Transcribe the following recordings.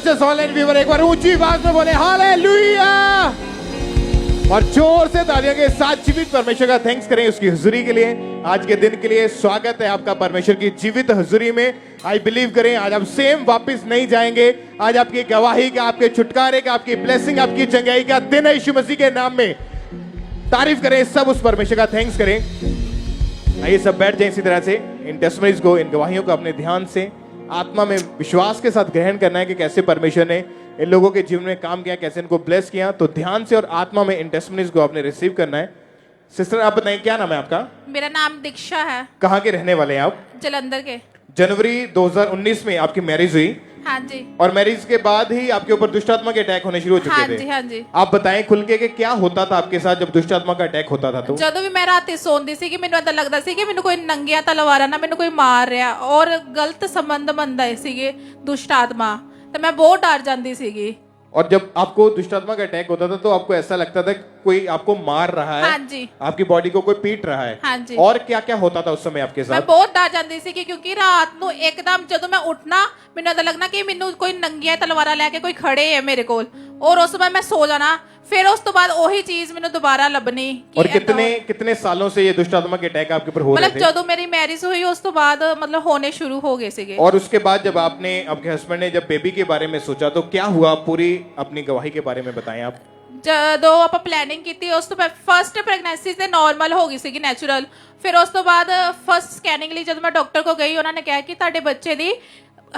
Precious online viewer एक बार ऊंची आवाज में बोले हालेलुया और जोर से तालियों के साथ जीवित परमेश्वर का थैंक्स करें उसकी हुजूरी के लिए। आज के दिन के लिए स्वागत है आपका परमेश्वर की जीवित हुजूरी में। आई बिलीव करें आज आप सेम वापस नहीं जाएंगे। आज आपकी गवाही का, आपके छुटकारे का, आपकी ब्लेसिंग, आपकी चंगाई का दिन है यीशु मसीह के नाम में। तारीफ करें सब उस परमेश्वर का, थैंक्स करें। आइए सब बैठ जाएं इसी तरह से। इन टेस्टिमनीज को, इन गवाहियों को अपने ध्यान से आत्मा में विश्वास के साथ ग्रहण करना है कि कैसे परमेश्वर ने इन लोगों के जीवन में काम किया, कैसे इनको ब्लेस किया। तो ध्यान से और आत्मा में इन टेस्टिमनीज को आपने रिसीव करना है। सिस्टर आप बताएं क्या नाम है आपका? मेरा नाम दीक्षा है। कहाँ के रहने वाले हैं आप? जलंधर के। जनवरी 2019 में आपकी मैरिज हुई। हाँ जी। और मैरिज के बाद ही आपके ऊपर दुष्ट आत्मा के अटैक होने शुरू हो चुके हाँ थे। जी, हाँ जी। आप बताएं खुल के कि क्या होता था आपके साथ जब दुष्ट आत्मा का अटैक होता था? तो ਜਦੋਂ ਵੀ ਮੈਂ ਰਾਤੀ ਸੌਂਦੀ ਸੀ ਕਿ ਮੈਨੂੰ ਏਦਾਂ ਲੱਗਦਾ ਸੀ ਕਿ ਮੈਨੂੰ ਕੋਈ ਨੰਗੀਆਂ ਤਲਵਾਰਾਂ ਨਾਲ ਮੈਨੂੰ ਕੋਈ ਮਾਰ ਰਿਹਾ ਔਰ ਗਲਤ ਸੰਬੰਧ ਬਣਦੇ ਸੀਗੇ ਦੁਸ਼ਟ ਆਤਮਾ ਤੇ ਮੈਂ ਬਹੁਤ ਡਰ ਜਾਂਦੀ ਸੀਗੀ। और जब आपको दुष्ट आत्मा का अटैक होता था तो आपको ऐसा लगता था कोई आपको मार रहा है। हाँ जी। आपकी बॉडी को कोई पीट रहा है। हाँ जी। और क्या क्या होता था उस समय आपके मैं साथ? बहुत डर ਜਾਂਦੀ ਸੀ ਕਿਉਂਕਿ ਰਾਤ ਨੂੰ ਇੱਕਦਮ ਜਦੋਂ ਮੈਂ ਉੱਠਣਾ ਮੈਨੂੰ ਏਦਾਂ ਲੱਗਣਾ ਕਿ ਮੈਨੂੰ ਕੋਈ ਨੰਗੀਆਂ ਤਲਵਾਰਾਂ ਲੈ ਕੇ ਕੋਈ ਖੜੇ ਹੈ ਮੇਰੇ ਕੋਲ और उस समय मैं सो जाना। फिर उस तो बाद वही चीज मैंने दोबारा लभनी। और कितने सालों से ये दुष्ट आत्मा के अटैक आपके ऊपर हो रहे थे? मतलब ਜਦੋਂ ਮੇਰੀ ਮੈਰਿਜ ਹੋਈ ਉਸ ਤੋਂ ਬਾਅਦ मतलब होने शुरू हो गए ਸੀਗੇ। और उसके बाद जब आपने आपके हस्बैंड ने जब बेबी के बारे में सोचा तो क्या हुआ? पूरी अपनी गवाही के बारे में बताएं आप। ਜਦੋਂ ਆਪਾਂ ਪਲੈਨਿੰਗ ਕੀਤੀ ਉਸ ਤੋਂ ਬਾਅਦ ਫਸਟ ਪ੍ਰੈਗਨੈਂਸੀ ਤੇ ਨਾਰਮਲ ਹੋ ਗਈ ਸੀਗੀ ਨੈਚੁਰਲ। ਫਿਰ ਉਸ ਤੋਂ ਬਾਅਦ ਫਸਟ ਸਕੈਨਿੰਗ ਲਈ ਜਦੋਂ ਮੈਂ ਡਾਕਟਰ ਕੋ ਗਈ ਉਹਨਾਂ ਨੇ ਕਿਹਾ ਕਿ ਤੁਹਾਡੇ ਬੱਚੇ ਦੀ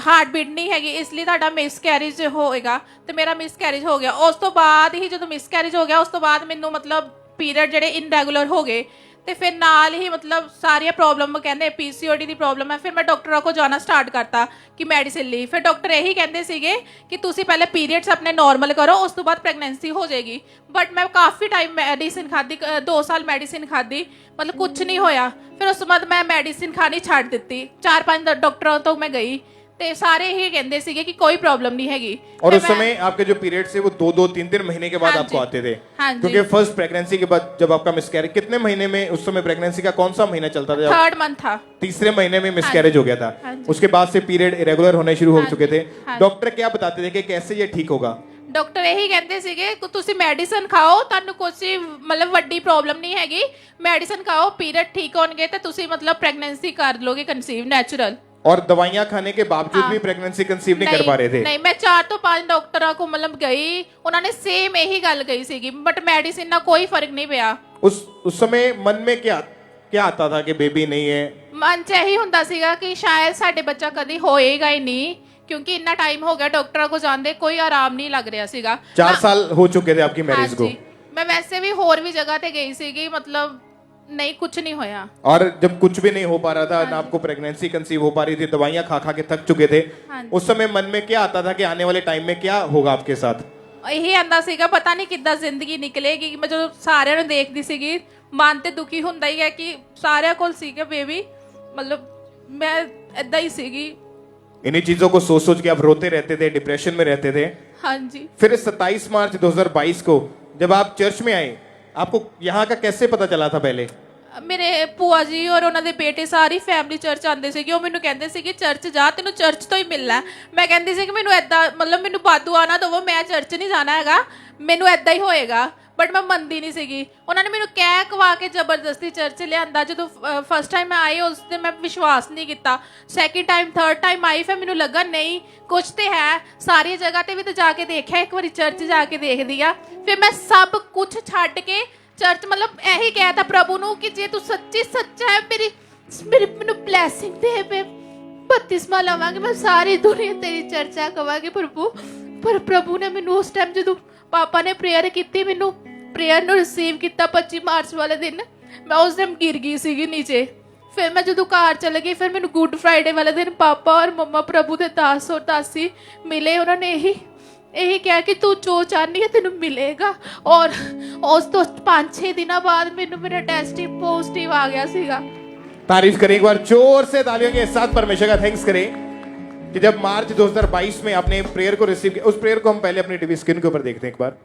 ਹਾਰਟ ਬੀਟ ਨਹੀਂ ਹੈਗੀ ਇਸ ਲਈ ਤੁਹਾਡਾ ਮਿਸਕੈਰੇਜ ਹੋਏਗਾ ਤੇ ਮੇਰਾ ਮਿਸਕੈਰੇਜ ਹੋ ਗਿਆ। ਉਸ ਤੋਂ ਬਾਅਦ ਹੀ ਜਦੋਂ ਮਿਸਕੈਰੇਜ ਹੋ ਗਿਆ ਉਸ ਤੋਂ ਬਾਅਦ ਮੈਨੂੰ मतलब ਪੀਰੀਅਡ ਜਿਹੜੇ ਇਨਰੈਗੂਲਰ ਹੋ ਗਏ ਤੇ ਫਿਰ ਨਾਲ ਹੀ मतलब ਸਾਰੀਆਂ ਪ੍ਰੋਬਲਮ ਕਹਿੰਦੇ ਪੀਸੀਓਡੀ ਦੀ ਪ੍ਰੋਬਲਮ ਹੈ। ਫਿਰ ਮੈਂ ਡਾਕਟਰਾਂ ਕੋ ਜਾਣਾ ਸਟਾਰਟ ਕਰਤਾ ਕਿ ਮੈਡੀਸਿਨ ਲਈ। ਫਿਰ ਡਾਕਟਰ ਇਹੀ ਕਹਿੰਦੇ ਸੀਗੇ ਕਿ ਤੁਸੀਂ ਪਹਿਲੇ ਪੀਰੀਅਡਸ ਆਪਣੇ ਨਾਰਮਲ ਕਰੋ ਉਸ ਤੋਂ ਬਾਅਦ ਪ੍ਰੈਗਨੈਂਸੀ ਹੋ ਜਾਏਗੀ। ਬਟ ਮੈਂ ਕਾਫੀ ਟਾਈਮ ਮੈਡੀਸਿਨ ਖਾਦੀ 2 ਸਾਲ ਮੈਡੀਸਿਨ ਖਾਦੀ मतलब ਕੁਝ ਨਹੀਂ ਹੋਇਆ। ਫਿਰ ਉਸ ਤੋਂ ਬਾਅਦ ਮੈਂ ਮੈਡੀਸਿਨ ਖਾਣੀ ਛੱਡ ਦਿੱਤੀ। 4-5 ਡਾਕਟਰਾਂ ਤੋਂ मैं गई ਤੇ ਸਾਰੇ ਹੀ ਕਹਿੰਦੇ ਸੀਗੇ कि कोई प्रॉब्लम नहीं हैगी। और उस समय आपके जो पीरियड थे वो 2-3 महीने के बाद आपको आते थे। क्योंकि फर्स्ट प्रेगनेंसी के बाद जब आपका मिसकैरेज कितने महीने में, उस समय प्रेगनेंसी का कौन सा महीना चलता था? 3rd मंथ था। तीसरे महीने में मिसकैरेज हो गया था। उसके बाद से पीरियड इरेगुलर होने शुरू हो चुके थे। डॉक्टर क्या बताते थे कि कैसे ये ठीक होगा? ਡਾਕਟਰ ਇਹੀ ਕਹਿੰਦੇ ਸੀਗੇ ਕਿ ਤੁਸੀਂ ਮੈਡੀਸਨ ਖਾਓ ਤੁਹਾਨੂੰ ਕੋਈ मतलब ਵੱਡੀ ਪ੍ਰੋਬਲਮ ਨਹੀਂ ਹੈਗੀ। ਮੈਡੀਸਨ ਖਾਓ ਪੀਰੀਅਡ ਠੀਕ ਹੋਣਗੇ ਤੇ ਤੁਸੀਂ मतलब ਪ੍ਰੈਗਨੈਂਸੀ ਕਰ ਲੋਗੇ ਕਨਸੀਵ ਨੈਚੁਰਲ। और दवाइयां खाने के बावजूद भी प्रेगनेंसी कंसीव नहीं कर पा रहे थे? नहीं, मैं 4 ਤੋਂ 5 ਡਾਕਟਰਾਂ ਕੋ मतलब गई ਉਹਨਾਂ ਨੇ सेम ਇਹੀ ਗੱਲ ਕਹੀ ਸੀਗੀ बट मेडिसिन ਨਾਲ कोई फर्क नहीं ਪਿਆ। उस समय मन में क्या आता था कि बेबी नहीं है? ਮਨ ਚ ਇਹੀ ਹੁੰਦਾ ਸੀਗਾ ਕਿ ਸ਼ਾयद ਸਾਡੇ ਬੱਚਾ ਕਦੀ ਹੋਏਗਾ ਹੀ ਨਹੀਂ क्योंकि इतना टाइम हो गया डॉक्टरों को जाते कोई आराम नहीं लग रहा सीगा। 4 साल हो चुके थे आपकी मैरिज को। मैं वैसे भी होर भी जगह पे गई सीगी मतलब नहीं कुछ नहीं होया। और जब कुछ भी नहीं हो पा रहा था ना आपको प्रेगनेंसी कंसीव हो पा रही थी, दवाइयां खा के थक चुके थे, उस समय मन में क्या आता था कि आने वाले टाइम में क्या होगा आपके साथ? यही आंदा सीगा पता नहीं किद्दां जिंदगी निकलेगी। मैं जो सारे ਨੂੰ देखदी सीगी मन ते दुखी ਹੁੰਦਾ ही है कि सारे ਕੋਲ ਸੀਗਾ बेबी मतलब मैं इदा ही सीगी। इन्हीं चीजों को सोच सोच के आप रोते रहते थे, डिप्रेशन में रहते थे। हाँ जी। फिर 27 मार्च 2022 को जब आप चर्च में आए, आपको यहाँ का कैसे पता चला था? पहले ਮੇਰੇ ਭੂਆ ਜੀ ਔਰ ਉਹਨਾਂ ਦੇ ਬੇਟੇ ਸਾਰੀ ਫੈਮਿਲੀ ਚਰਚ ਆਉਂਦੇ ਸੀਗੇ। ਉਹ ਮੈਨੂੰ ਕਹਿੰਦੇ ਸੀ ਕਿ ਚਰਚ ਜਾ ਤੈਨੂੰ ਚਰਚ ਤੋਂ ਹੀ ਮਿਲਣਾ। ਮੈਂ ਕਹਿੰਦੀ ਸੀ ਕਿ ਮੈਨੂੰ ਐਦਾਂ मतलब ਮੈਨੂੰ ਬਾਦੂ ਆਣਾ ਦਵੋ ਮੈਂ ਚਰਚ ਨਹੀਂ ਜਾਣਾ ਹੈਗਾ ਮੈਨੂੰ ਐਦਾਂ ਹੀ ਹੋਏਗਾ ਬਟ ਮੈਂ ਮੰਨਦੀ ਨਹੀਂ ਸੀਗੀ। ਉਹਨਾਂ ਨੇ ਮੈਨੂੰ ਕਹਿ ਕਵਾ ਕੇ ਜ਼ਬਰਦਸਤੀ ਚਰਚ ਲਿਆਂਦਾ। ਜਦੋਂ ਫਸਟ ਟਾਈਮ ਮੈਂ ਆਈ ਉਸ ਦਿਨ ਮੈਂ ਵਿਸ਼ਵਾਸ ਨਹੀਂ ਕੀਤਾ। ਸੈਕਿੰਡ ਟਾਈਮ ਥਰਡ ਟਾਈਮ ਆਈ ਫਿਰ ਮੈਨੂੰ ਲੱਗਾ ਨਹੀਂ ਕੁਝ ਤੇ ਹੈ। ਸਾਰੀ ਜਗ੍ਹਾ ਤੇ ਵੀ ਤਾਂ ਜਾ ਕੇ ਦੇਖਿਆ ਇੱਕ ਵਾਰੀ ਚਰਚ ਜਾ ਕੇ ਦੇਖਦੀ ਆ। ਫਿਰ ਮੈਂ ਸਭ ਕੁਝ ਛੱਡ ਕੇ ਚਰਚ मतलब ਇਹੀ ਕਿਹਾ ਤਾਂ ਪ੍ਰਭੂ ਨੂੰ ਕਿ ਜੇ ਤੂੰ ਸੱਚੀ ਸੱਚਾ ਹੈ ਮੇਰੀ ਮੈਨੂੰ ਬਲੇਸਿੰਗ ਦੇ ਬਪਤਿਸਮਾ ਲਵਾਂਗੇ ਮੈਂ ਸਾਰੀ ਦੁਨੀਆ ਤੇਰੀ ਚਰਚਾ ਕਵਾਂਗੀ ਪ੍ਰਭੂ। ਪਰ ਪ੍ਰਭੂ ਨੇ ਮੈਨੂੰ ਉਸ ਟਾਈਮ ਜਦੋਂ ਪਾਪਾ ਨੇ ਪ੍ਰੇਅਰ ਕੀਤੀ ਮੈਨੂੰ ਪ੍ਰੇਅਰ ਨੂੰ ਰਿਸੀਵ ਕੀਤਾ 25 ਮਾਰਚ ਵਾਲੇ ਦਿਨ ਮੈਂ ਉਸ ਦਿਨ ਗਿਰ ਗਈ ਸੀਗੀ ਨੀਚੇ। ਫਿਰ ਮੈਂ ਜਦੋਂ ਘਰ ਚਲੇ ਗਈ ਫਿਰ ਮੈਨੂੰ ਗੁੱਡ ਫਰਾਈਡੇ ਵਾਲੇ ਦਿਨ ਪਾਪਾ ਔਰ ਮੰਮਾ ਪ੍ਰਭੂ ਦੇ ਦਾਸ ਔਰ ਦਾਸੀ ਮਿਲੇ। ਉਹਨਾਂ ਨੇ यही कहा कि तू जो चाहनी है तेन मिलेगा। और उस तो 5-6 दिनों बाद मैनू मेरा टेस्ट पॉजिटिव आ गया सीगा। तारीफ करें एक बार जोर से, तालियों के साथ परमेश्वर का थैंक्स करें कि जब मार्च 2022 में आपने प्रेयर को रिसीव किया। उस प्रेयर को हम पहले अपनी टीवी स्क्रीन के ऊपर देखते हैं एक बार।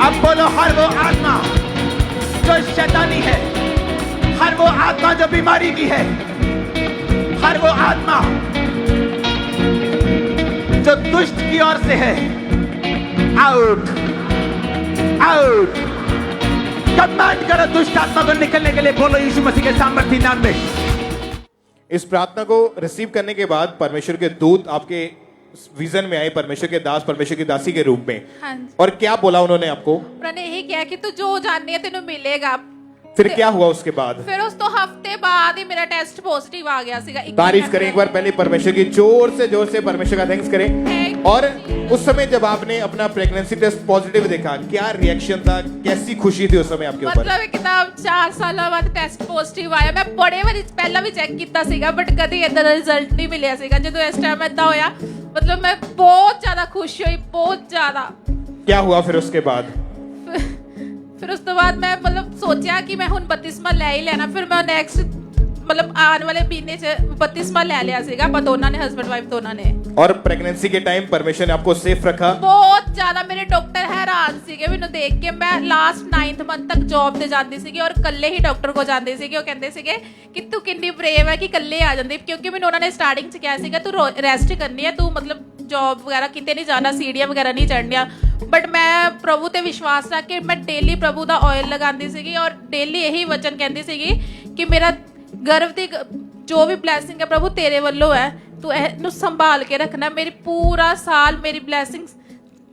अब बोलो हर वो आत्मा जो शैतानी है, हर वो आत्मा जो बीमारी की है, हर वो आत्मा जो दुष्ट की ओर से है, आउट आउट। कमांड करो दुष्ट आत्मा को निकलने के लिए, बोलो यीशु मसीह के सामर्थ्य नाम में। इस प्रार्थना को रिसीव करने के बाद परमेश्वर के दूत आपके विजन में आए, परमेश्वर के दास, परमेश्वर की दासी के रूप में। हाँ जी। और क्या बोला उन्होंने आपको? उन्होंने यही किया कि तू जो जाननी है तेनू मिलेगा। फिर क्या हुआ उसके बाद? फिर उस तो हफ्ते बाद ही मेरा टेस्ट पॉजिटिव आ गया सीगा। तारीफ करें एक बार पहले परमेश्वर की, जोर से परमेश्वर का थैंक्स करें। और उस समय जब आपने अपना प्रेगनेंसी टेस्ट पॉजिटिव देखा, क्या रिएक्शन था, कैसी खुशी थी उस समय आपके ऊपर? मतलब किताब 4 साल बाद टेस्ट पॉजिटिव आया। मैं बड़े वारी पहला भी चेक किया सीगा, बट कभी इधर रिजल्ट नहीं मिलिया सीगा। जो इस टाइम ऐसा होया, मतलब मैं बहुत ज्यादा खुश हुई, बहुत ज्यादा। क्या हुआ फिर उसके बाद? फिर उस तो बाद मैं मतलब सोचा कि मैं हुन बपतिस्मा ले ही लेना। फिर मैं नेक्स्ट मतलब आने वाले महीने च बपतिस्मा ले लिया सीगा, पर दोनों ने, हस्बैंड वाइफ दोनों ने। और प्रेगनेंसी के टाइम परमेश्वर ने आपको सेफ रखा? बहुत ज्यादा। मेरे डॉक्टर हैरान सीगे मैनू देख के। मैं लास्ट 9th मंथ तक जॉब ते जांदी सीगी और कल्ले ही डॉक्टर को जांदी सीगी। वो कहंदे सीगे कि तू कितनी ब्रेव है कि कल्ले आ जांदी, क्योंकि मैनू उन्होंने स्टार्टिंग च कहा सीगा तू रेस्ट करनी है, तू मतलब जॉब वगैरह किते नहीं जाना, सीढ़ियां वगैरह नहीं चढ़निया। बट मैं प्रभु ते विश्वास रख के मैं डेली प्रभु दा ऑयल लगांदी सीगी और डेली यही वचन कहंदी सीगी कि मेरा गर्भ दी जो भी ब्लैसिंग है प्रभु तेरे वल्लों है, तू इहनू संभाल के रखना। मेरी पूरा साल मेरी ब्लैसिंग्स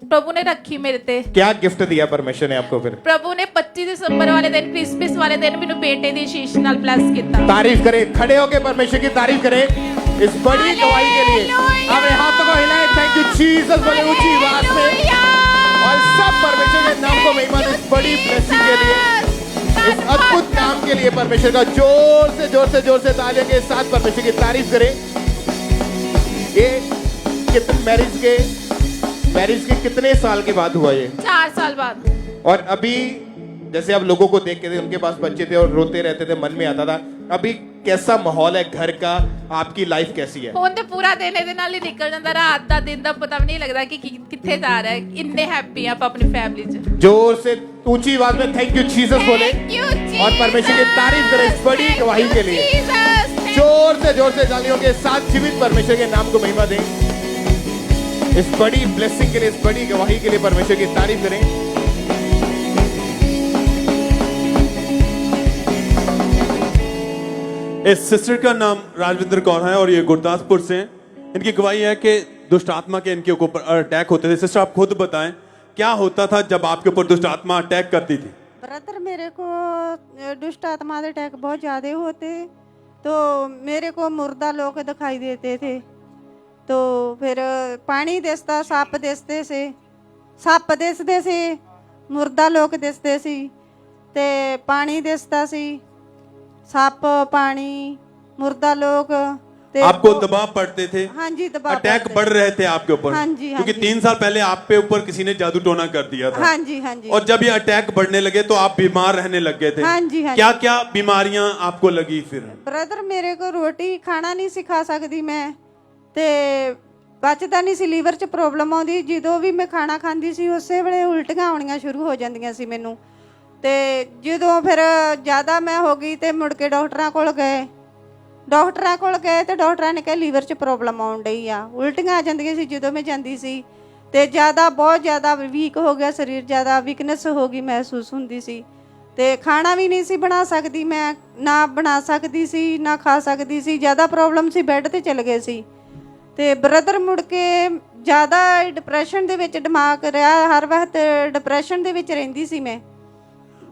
प्रभु ने रखी मेरे ते। क्या गिफ्ट दिया परमेश्वर ने आपको फिर? प्रभु ने 25 दिसंबर वाले दिन, क्रिसमस वाले दिन मेनू बेटे दी शीश नाल ब्लेस किया। तारीफ करें, खड़े होके परमेश्वर की तारीफ करें इस बड़ी गवाही के लिए। अपने हाथों को हिलाएं, थैंक यू जीसस बोले ऊंची आवाज में। और सब परमेश्वर के नाम को महिमा दें इस बड़ी ब्लेसिंग के लिए, इस अद्भुत काम के लिए। परमेश्वर का जोर से तालियों के साथ परमेश्वर की तारीफ करें। ये कितने मैरिज के कितने साल के बाद हुआ ये? 4 साल बाद। और अभी जैसे आप लोगों को देखते थे, उनके पास बच्चे थे और रोते रहते थे, मन में आता था, अभी कैसा माहौल है घर का? आपकी लाइफ कैसी है? फोन ते पूरा दिन ਇਹਦੇ ਨਾਲ ਹੀ ਨਿਕਲ ਜਾਂਦਾ, ਰਾਤ ਦਾ ਦਿਨ ਦਾ ਪਤਾ ਵੀ ਨਹੀਂ ਲੱਗਦਾ ਕਿ ਕਿੱਥੇ ਜਾ ਰਿਹਾ ਹੈ। ਇੰਨੇ ਹੈਪੀ ਆਪਾਂ अपनी फैमिली च। जोर से ऊंची आवाज में थैंक यू जीसस बोले और परमेश्वर की तारीफ करें इस बड़ी गवाही के लिए। जोर से तालियों के साथ जीवित परमेश्वर के नाम को महिमा दें इस बड़ी ब्लेसिंग के लिए, इस बड़ी गवाही के लिए। परमेश्वर की तारीफ करें। इस सिस्टर का नाम राजविंदर कौर है और ये गुरदासपुर से हैं। इनकी गवाही है कि दुष्ट आत्मा के इनके ऊपर अटैक होते थे। सिस्टर आप खुद बताएं क्या होता था जब आपके ऊपर दुष्ट आत्मा अटैक करती थी? ब्रदर मेरे को दुष्ट आत्मा के अटैक बहुत ज़्यादा होते, तो मेरे को मुर्दा लोग दिखाई देते थे। तो फिर पानी दिसता, सप दिसते से, सप दिसते से, मुर्दा लोग दिसते सी, ते पानी दिसता सी, सप, पानी, मुर्दा लोग। आपको दबाव पड़ते थे? हाँ जी, दबाव अटैक बढ़ रहे थे आपके ऊपर? हाँ जी, हाँ क्योंकि जी। 3 साल पहले आप पे ऊपर किसी ने जादू टोना कर दिया था। हाँ जी, हाँ जी। और जब ये अटैक बढ़ने लगे तो आप बीमार रहने लग गए थे। हाँ जी, हाँ क्या क्या बीमारियां आपको लगी फिर? ब्रदर मेरे को रोटी खाना नहीं सिखा सकती मैं, ते बचदा नहीं सी, लीवर च प्रॉब्लम आउंदी। ਜਦੋਂ ਵੀ मैं खाना खांदी सी ਉਸੇ ਵੇਲੇ ਉਲਟੀਆਂ ਆਉਣੀਆਂ ਸ਼ੁਰੂ ਹੋ ਜਾਂਦੀਆਂ ਸੀ ਮੈਨੂੰ। ਤੇ ਜਦੋਂ ਫਿਰ ਜ਼ਿਆਦਾ ਮੈਂ ਹੋ ਗਈ ਤੇ ਮੁੜ ਕੇ ਡਾਕਟਰਾਂ ਕੋਲ ਗਏ ਤੇ ਡਾਕਟਰਾਂ ਨੇ ਕਿਹਾ ਲੀਵਰ 'ਚ ਪ੍ਰੋਬਲਮ ਆਉਣ ਡਈ ਆ, ਉਲਟੀਆਂ ਆ ਜਾਂਦੀਆਂ ਸੀ ਜਦੋਂ ਮੈਂ ਜਾਂਦੀ ਸੀ। ਤੇ ਜ਼ਿਆਦਾ ਬਹੁਤ ਜ਼ਿਆਦਾ ਵੀਕ ਹੋ ਗਿਆ ਸਰੀਰ, ਜ਼ਿਆਦਾ ਵੀਕਨੈਸ ਹੋ ਗਈ ਮਹਿਸੂਸ ਹੁੰਦੀ ਸੀ। ਤੇ ਖਾਣਾ ਵੀ ਨਹੀਂ ਸੀ ਬਣਾ ਸਕਦੀ ਮੈਂ, ਨਾ ਬਣਾ ਸਕਦੀ ਸੀ ਨਾ ਖਾ ਸਕਦੀ ਸੀ, ਜ਼ਿਆਦਾ ਪ੍ਰੋਬਲਮ ਸੀ, ਬੈੱਡ ਤੇ ਚਲ ਗਏ ਸੀ। ਤੇ ਬ੍ਰਦਰ ਮੁੜ ਕੇ ਜ਼ਿਆਦਾ ਡਿਪਰੈਸ਼ਨ ਦੇ ਵਿੱਚ ਦਿਮਾਗ ਰਿਹਾ, ਹਰ ਵਕਤ ਡਿਪਰੈਸ਼ਨ ਦੇ ਵਿੱਚ ਰਹਿੰਦੀ ਸੀ ਮੈਂ।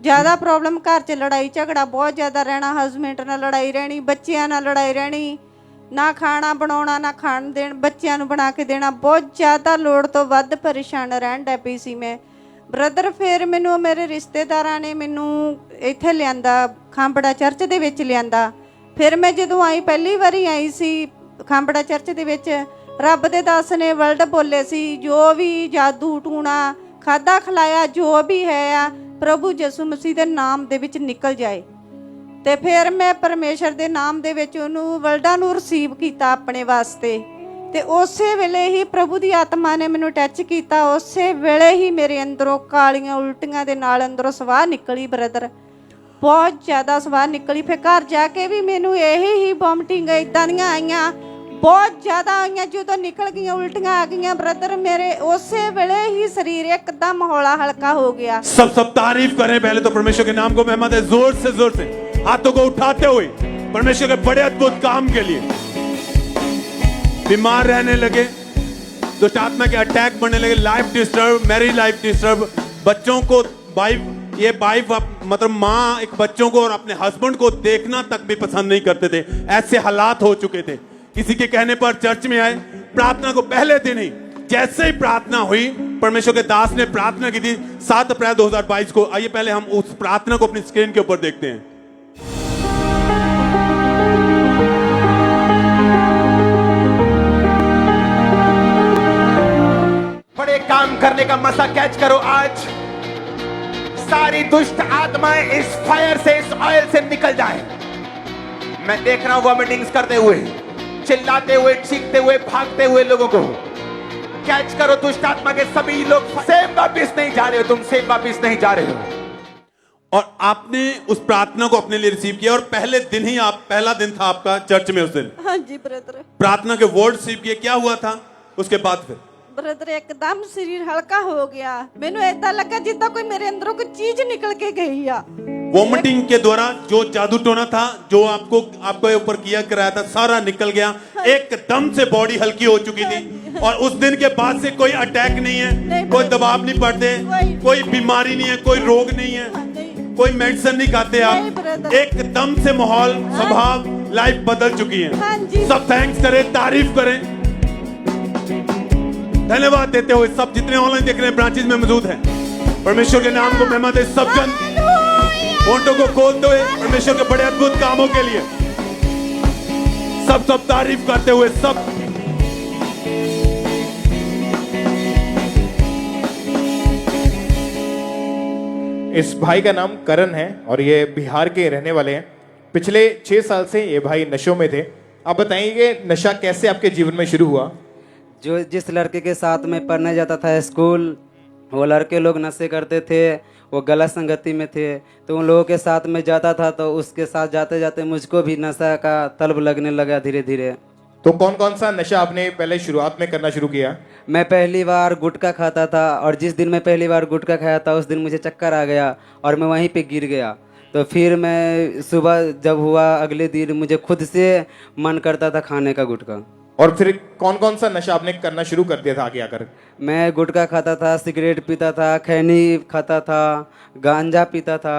ਜ਼ਿਆਦਾ ਪ੍ਰੋਬਲਮ, ਘਰ 'ਚ ਲੜਾਈ ਝਗੜਾ ਬਹੁਤ ਜ਼ਿਆਦਾ ਰਹਿਣਾ, ਹਸਬੈਂਡ ਨਾਲ ਲੜਾਈ ਰਹਿਣੀ, ਬੱਚਿਆਂ ਨਾਲ ਲੜਾਈ ਰਹਿਣੀ, ਨਾ ਖਾਣਾ ਬਣਾਉਣਾ ਨਾ ਖਾਣ ਦੇਣ, ਬੱਚਿਆਂ ਨੂੰ ਬਣਾ ਕੇ ਦੇਣਾ, ਬਹੁਤ ਜ਼ਿਆਦਾ ਲੋੜ ਤੋਂ ਵੱਧ ਪਰੇਸ਼ਾਨ ਰਹਿਣ ਡੈ ਪਈ ਸੀ ਮੈਂ। ਬ੍ਰਦਰ ਫਿਰ ਮੈਨੂੰ ਮੇਰੇ ਰਿਸ਼ਤੇਦਾਰਾਂ ਨੇ ਮੈਨੂੰ ਇੱਥੇ ਲਿਆਂਦਾ, ਖਾਂਬੜਾ ਚਰਚ ਦੇ ਵਿੱਚ ਲਿਆਂਦਾ। ਫਿਰ ਮੈਂ ਜਦੋਂ ਆਈ, ਪਹਿਲੀ ਵਾਰੀ ਆਈ ਸੀ ਖਾਂਬੜਾ ਚਰਚ ਦੇ ਵਿੱਚ, ਰੱਬ ਦੇ ਦਾਸ ਨੇ ਵਰਡ ਬੋਲੇ ਸੀ, ਜੋ ਵੀ ਜਾਦੂ ਟੂਣਾ ਖਾਦਾ ਖਲਾਇਆ ਜੋ ਵੀ ਹੈ ਆ ਪ੍ਰਭੂ ਯਿਸੂ ਮਸੀਹ ਦੇ ਨਾਮ ਦੇ ਵਿੱਚ ਨਿਕਲ ਜਾਏ। ਤੇ ਫਿਰ ਮੈਂ ਪਰਮੇਸ਼ਰ ਦੇ ਨਾਮ ਦੇ ਵਿੱਚ ਉਹਨੂੰ ਵਰਡਾਂ ਨੂੰ ਰਿਸੀਵ ਕੀਤਾ ਆਪਣੇ ਵਾਸਤੇ। ਤੇ ਉਸੇ ਵੇਲੇ ਹੀ ਪ੍ਰਭੂ ਦੀ ਆਤਮਾ ਨੇ ਮੈਨੂੰ ਟੱਚ ਕੀਤਾ, ਉਸੇ ਵੇਲੇ ਹੀ ਮੇਰੇ ਅੰਦਰੋਂ ਕਾਲੀਆਂ ਉਲਟੀਆਂ ਦੇ ਨਾਲ ਅੰਦਰੋਂ ਸਵਾਹ ਨਿਕਲੀ ਬ੍ਰਦਰ। ਬਹੁਤ ਜ਼ਿਆਦਾ ਸਵਾਹ ਨਿਕਲੀ। ਫਿਰ ਘਰ ਜਾ ਕੇ ਵੀ ਮੈਨੂੰ ਇਹੀ ਹੀ ਵੋਮਟਿੰਗ ਇਦਾਂ ਦੀਆਂ ਆਈਆਂ, ਬਹੁਤ ਜ਼ਿਆਦਾ ਆਈਆਂ। ਜਦੋਂ ਨਿਕਲ ਗਈਆਂ ਉਲਟੀਆਂ ਆ ਗਈਆਂ ਬ੍ਰਦਰ ਮੇਰੇ, ਉਸੇ ਵੇਲੇ ही शरीर एकदम हौला हल्का हो गया। सब तारीफ करें पहले तो परमेश्वर के नाम को। मेहमद है जोर से हाथों को उठाते हुए परमेश्वर के बड़े अद्भुत काम के लिए। बीमार रहने लगे, दुष्ट आत्मा के अटैक बढ़ने लगे, life disturb, marriage life disturb, बच्चों को वाइफ मतलब माँ एक बच्चों को और अपने हस्बैंड को देखना तक भी पसंद नहीं करते थे। ऐसे हालात हो चुके थे। किसी के कहने पर चर्च में आए, प्रार्थना को पहले दिन ही जैसे ही प्रार्थना हुई, परमेश्वर के दास ने प्रार्थना की थी 7 अप्रैल 2022 को। आइए पहले हम उस प्रार्थना को अपनी स्क्रीन के ऊपर देखते हैं। बड़े काम करने का मसा कैच करो आज। सारी दुष्ट आत्माएं इस फायर से, इस ऑयल से निकल जाए। मैं देख रहा हूं वॉमिटिंग्स करते हुए, चिल्लाते हुए, चीखते हुए, भागते हुए लोगों को कैच करो। दुष्ट आत्मा के सभी लोग सेम वापिस नहीं जा रहे हो, तुम सेम वापिस नहीं जा रहे हो। और आपने उस प्रार्थना को अपने लिए रिसीव किया और पहले दिन ही पहला दिन था आपका चर्च में। उस दिन हाँ जी ब्रदर, प्रार्थना के वर्ड रिसीव किए, क्या हुआ था उसके बाद फिर? ब्रदर एकदम शरीर हल्का हो गया। मैनू ऐसा लगा जिद्दां कोई मेरे अंदरों कोई चीज निकल के गई आ। वोमिटिंग के द्वारा जो जादू टोना था, जो आपके ऊपर किया कराया था, सारा निकल गया। एकदम से बॉडी हल्की हो चुकी थी। और उस दिन के बाद से कोई अटैक नहीं है, कोई दबाव नहीं पड़ते, कोई बीमारी नहीं है, कोई रोग नहीं है, कोई मेडिसिन नहीं खाते आप। एकदम से माहौल, स्वभाव, लाइफ बदल चुकी है। सब थैंक्स करें, तारीफ करें, धन्यवाद देते हुए सब जितने ऑनलाइन देख रहे हैं ब्रांचेस में मौजूद हैं, परमेश्वर के नाम को मेहमद है। सब जन फोटो को खोलते हुए परमेश्वर के बड़े अद्भुत कामों के लिए सब तारीफ करते हुए सब। इस भाई का नाम करण है और ये बिहार के रहने वाले हैं। पिछले 6 साल से ये भाई नशों में थे। आप बताइए नशा कैसे आपके जीवन में शुरू हुआ? जिस लड़के के साथ में पढ़ने जाता था स्कूल, वो लड़के लोग नशे करते थे, वो गलत संगति में थे, तो उन लोगों के साथ में जाता था। तो उसके साथ जाते जाते मुझको भी नशा का तलब लगने लगा धीरे धीरे। तो कौन कौन सा नशा आपने पहले शुरुआत में करना शुरू किया? मैं पहली बार गुटखा खाता था और जिस दिन मैं पहली बार गुटखा खाया था उस दिन मुझे चक्कर आ गया और मैं वहीं पे गिर गया। तो फिर मैं सुबह जब हुआ अगले दिन मुझे खुद से मन करता था खाने का गुटखा। और फिर कौन कौन सा नशा आपने करना शुरू कर दिया था आगे आकर? मैं गुटखा खाता था, सिगरेट पीता था, खैनी खाता था, गांजा पीता था,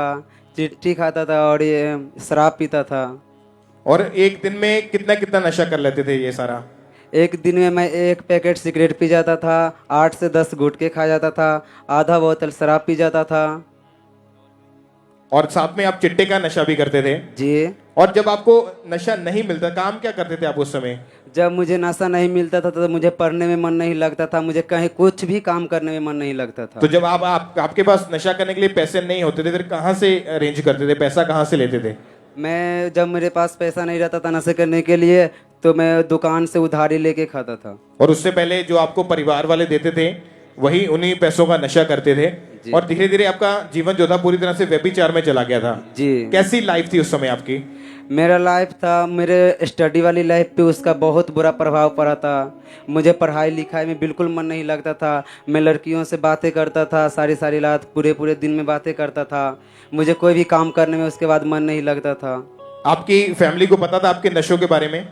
चिट्ठी खाता था और ये शराब पीता था। और एक दिन में कितना कितना नशा कर लेते थे ये सारा? एक दिन में मैं 1 पैकेट सिगरेट पी जाता था, 8 से 10 गुटखे खा जाता था, आधा बोतल शराब पी जाता था। और साथ में आप चिट्टे का नशा भी करते थे? जी। और जब आपको नशा नहीं मिलता, काम क्या करते थे आप उस समय? जब मुझे नशा नहीं मिलता था तो मुझे पढ़ने में मन नहीं लगता था, मुझे कहीं कुछ भी काम करने में मन नहीं लगता था। तो जब आपके पास नशा करने के लिए पैसे नहीं होते थे, फिर कहाँ से अरेंज करते थे? पैसा कहाँ से लेते थे? मैं जब मेरे पास पैसा नहीं रहता था नशे करने के लिए तो मैं दुकान से उधारी लेके खाता था। और उससे पहले जो आपको परिवार वाले देते थे वही उन्हीं पैसों का नशा करते थे। और धीरे धीरे आपका जीवन जो था पूरी तरह से व्यभिचार में चला गया था। जी। कैसी लाइफ थी उस समय आपकी? मेरा लाइफ था, मेरे स्टडी वाली लाइफ पे उसका बहुत बुरा प्रभाव पड़ा था। मुझे पढ़ाई लिखाई में बिल्कुल मन नहीं लगता था। मैं लड़कियों से बातें करता था, सारी सारी रात पूरे दिन में बातें करता था। मुझे कोई भी काम करने में उसके बाद मन नहीं लगता था। आपकी फैमिली को पता था आपके नशों के बारे में?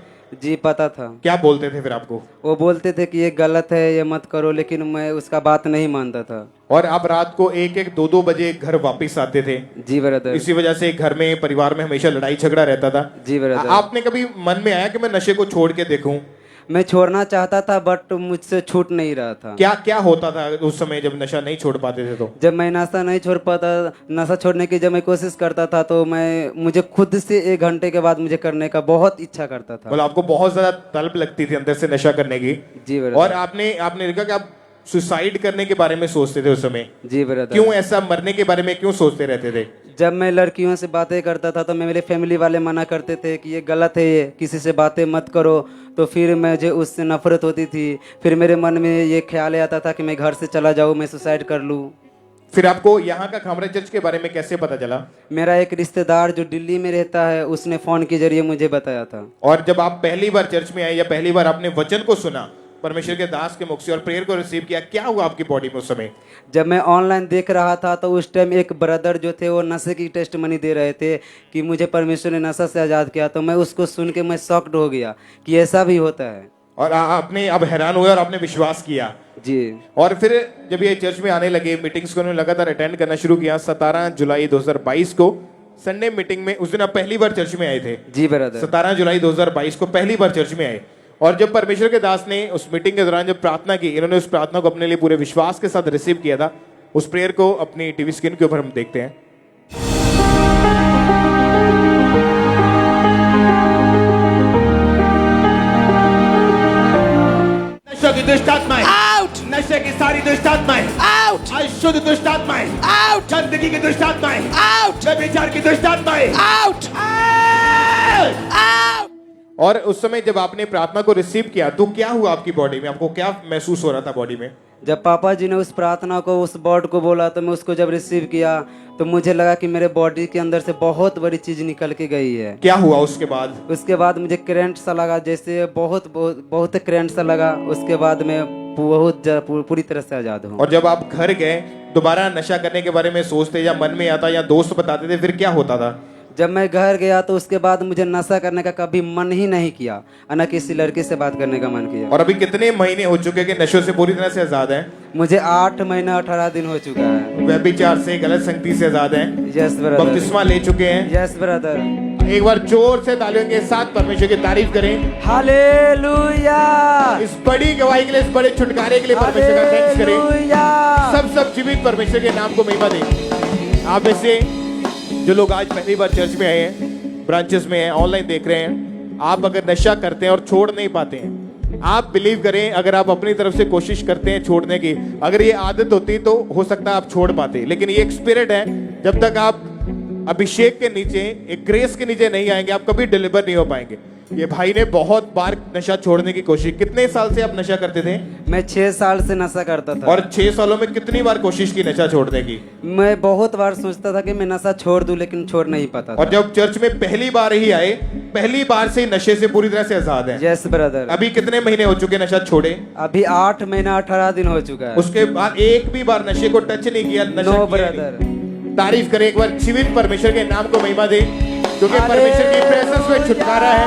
जी पता था। क्या बोलते थे फिर आपको? वो बोलते थे कि ये गलत है, ये मत करो, लेकिन मैं उसका बात नहीं मानता था। और आप रात को 1-1, 2-2 बजे घर वापस आते थे? जी ब्रदर। इसी वजह से घर में, परिवार में हमेशा लड़ाई झगड़ा रहता था? जी ब्रदर। आपने कभी मन में आया कि मैं नशे को छोड़ के देखूं? मैं छोड़ना चाहता था बट मुझसे छूट नहीं रहा था। क्या होता था उस समय जब नशा नहीं छोड़ पाते थे? तो जब मैं नशा नहीं छोड़ पाता, नशा छोड़ने की जब मैं कोशिश करता था तो मुझे खुद से 1 घंटे के बाद मुझे करने का बहुत इच्छा करता था। मतलब आपको बहुत ज्यादा तलब लगती थी अंदर से नशा करने की? जी ब्रदर। और आपने देखा कि आप सुसाइड करने के बारे में सोचते थे उस समय? जी ब्रदर। क्यों ऐसा, मरने के बारे में क्यों सोचते रहते थे? जब मैं लड़कियों से बातें करता था तो मेरे फैमिली वाले मना करते थे कि ये गलत है, ये किसी से बातें मत करो। तो फिर मुझे उससे नफरत होती थी। फिर मेरे मन में ये ख्याल आता था कि मैं घर से चला जाऊँ, मैं सुसाइड कर लूँ। फिर आपको यहाँ का खामरा चर्च के बारे में कैसे पता चला? मेरा एक रिश्तेदार जो दिल्ली में रहता है उसने फ़ोन के जरिए मुझे बताया था। और जब आप पहली बार चर्च में आए या पहली बार आपने वचन को सुना परमेश्वर के दास के मुख से और प्रेयर को रिसीव किया, क्या हुआ आपकी बॉडी में उस समय? जब मैं ऑनलाइन देख रहा था तो उस टाइम एक ब्रदर जो थे वो नशे की टेस्ट मनी दे रहे थे कि मुझे परमेश्वर ने नशा से आज़ाद किया, तो मैं उसको सुन के मैं शॉक्ड हो गया कि ऐसा भी होता है। और आपने अब हैरान हुए और आपने विश्वास किया जी। और फिर जब ये चर्च में आने लगे, मीटिंग्स को उन्होंने लगातार अटेंड करना शुरू किया। 17 जुलाई 2022 को संडे मीटिंग में, उस दिन आप पहली बार चर्च में आए थे। जी ब्रदर। 17 जुलाई 2022 को पहली बार चर्च में आए और जब परमेश्वर के दास ने उस मीटिंग के दौरान जब प्रार्थना की, इन्होंने उस प्रार्थना को अपने लिए पूरे विश्वास के साथ रिसीव किया था। उस प्रेयर को अपनी टीवी स्क्रीन के ऊपर हम देखते हैं। नशे की दुष्ट आत्माएं आउट, नशे की सारी दुष्ट आत्माएं आउट, अशुद्ध दुष्ट आत्माएं आउट, गंदगी की दुष्ट आत्माएं आउट, व्यभिचार की दुष्ट आत्माएं आउट, आउट। और उस समय जब आपने प्रार्थना को रिसीव किया तो क्या हुआ आपकी बॉडी में? आपको क्या महसूस हो रहा था बॉडी में? जब पापा जी ने उस प्रार्थना को, उस वर्ड को बोला तो मैं उसको जब रिसीव किया तो मुझे लगा कि मेरे बॉडी के अंदर से बहुत बड़ी चीज निकल के गई है। क्या हुआ उसके बाद? उसके बाद मुझे करंट सा लगा, जैसे बहुत करंट सा लगा। उसके बाद मैं पूरी तरह से आजाद हूँ। और जब आप घर गए, दोबारा नशा करने के बारे में सोचते या मन में आता या दोस्त बताते थे, फिर क्या होता था? जब मैं घर गया तो उसके बाद मुझे नशा करने का कभी मन ही नहीं किया, न किसी लड़की से बात करने का मन किया। और अभी कितने महीने हो चुके कि नशों से पूरी तरह से आजाद हैं? मुझे 8 महीना 18 दिन हो चुका है। व्यभिचार से, गलत संगति से आजाद हैं। Yes brother. बपतिस्मा ले चुके हैं। Yes brother. एक बार जोर से तालियों के साथ परमेश्वर की तारीफ करें। हालेलुया। इस बड़ी गवाही के लिए, इस बड़े छुटकारे के लिए परमेश्वर का थैंक्स करें। सब जीवित परमेश्वर के नाम को महिमा दें। आप में से जो लोग आज पहली बार चर्च में आए हैं, ब्रांचेस में हैं, ऑनलाइन देख रहे हैं, आप अगर नशा करते हैं और छोड़ नहीं पाते हैं, आप बिलीव करें, अगर आप अपनी तरफ से कोशिश करते हैं छोड़ने की, अगर ये आदत होती तो हो सकता है आप छोड़ पाते, लेकिन ये एक स्पिरिट है। जब तक आप अभिषेक के नीचे, एक ग्रेस के नीचे नहीं आएंगे, आप कभी डिलीवर नहीं हो पाएंगे। ये भाई ने बहुत बार नशा छोड़ने की कोशिश। कितने साल से आप नशा करते थे? मैं 6 साल से नशा करता था। और 6 सालों में कितनी बार कोशिश की नशा छोड़ने की? मैं बहुत बार सोचता था कि मैं नशा छोड़ दूं, लेकिन छोड़ नहीं पाता था। और जब चर्च में पहली बार ही आए, पहली बार से नशे से पूरी तरह से आजाद हैं। Yes brother. अभी कितने महीने हो चुके नशा छोड़े? अभी 8 महीना 18 दिन हो चुका है। उसके बाद एक भी बार नशे को टच नहीं किया? नशा नो किया ब्रदर। नहीं। तारीफ करें एक बार, जीवित परमेश्वर के नाम को महिमा दे, क्योंकि परमेश्वर की प्रेजेंस में छुटकारा है,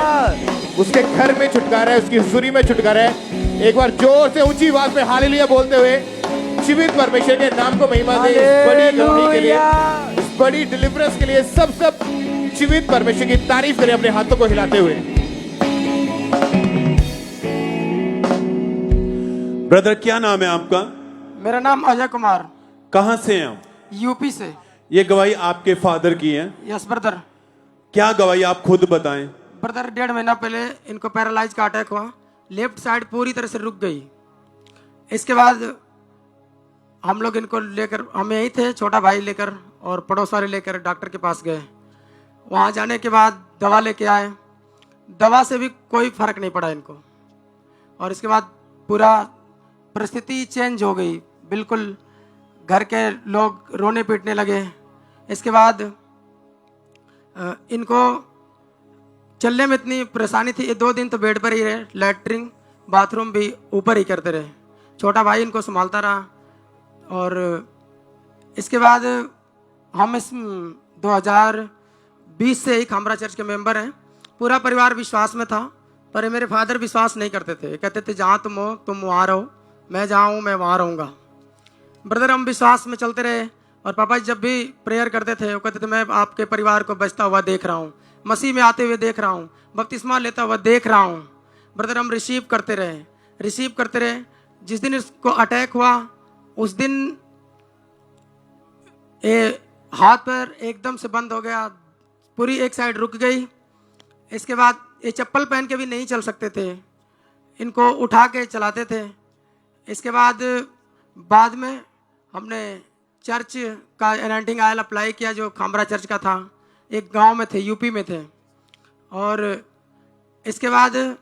उसके घर में छुटकारा है, उसकी हुजूरी में छुटकारा है। एक बार जोर से ऊंची आवाज में हालेलुया बोलते हुए जीवित परमेश्वर के नाम को महिमा दे। इस बड़ी गवाही के लिए, इस बड़ी डिलीवरेंस के लिए सब जीवित परमेश्वर की तारीफ करें अपने हाथों को हिलाते हुए। ब्रदर क्या नाम है आपका? मेरा नाम अजय कुमार, कहाँ से हैं आप? यूपी से। ये गवाही आपके फादर की है? Yes brother. क्या गवाही आप खुद बताएं। ब्रदर 1.5 महीना पहले इनको पैरालाइज का अटैक हुआ, लेफ्ट साइड पूरी तरह से रुक गई। इसके बाद हम लोग इनको लेकर, हम यहीं थे, छोटा भाई लेकर और पड़ोस वाले लेकर डॉक्टर के पास गए। वहाँ जाने के बाद दवा लेके आए, दवा से भी कोई फर्क नहीं पड़ा इनको। और इसके बाद पूरा परिस्थिति चेंज हो गई, बिल्कुल घर के लोग रोने पीटने लगे। इसके बाद इनको चलने में इतनी परेशानी थी, ये 2 दिन तो बेड पर ही रहे, लैट्रिन बाथरूम भी ऊपर ही करते रहे। छोटा भाई इनको संभालता रहा। और इसके बाद हम इस 2020 से ही खामरा चर्च के मेंबर हैं। पूरा परिवार विश्वास में था, पर मेरे फादर विश्वास नहीं करते थे। कहते थे जहाँ तुम हो तुम वहाँ रहो, मैं जहाँ हूँ मैं वहाँ रहूँगा। ब्रदर हम विश्वास में चलते रहे। और पापा जब भी प्रेयर करते थे वो कहते थे मैं आपके परिवार को बचता हुआ देख रहा हूँ, मसीह में आते हुए देख रहा हूँ, बपतिस्मा लेता हुआ देख रहा हूँ। ब्रदर हम रिसीव करते रहे। जिस दिन इसको अटैक हुआ उस दिन ये हाथ पैर एकदम से बंद हो गया, पूरी एक साइड रुक गई। इसके बाद ये चप्पल पहन के भी नहीं चल सकते थे, इनको उठा के चलाते थे। इसके बाद में हमने चर्च का एनाइंटिंग ऑयल अप्लाई किया, जो खामरा चर्च का था, एक गांव में थे, यूपी में थे। और इसके बाद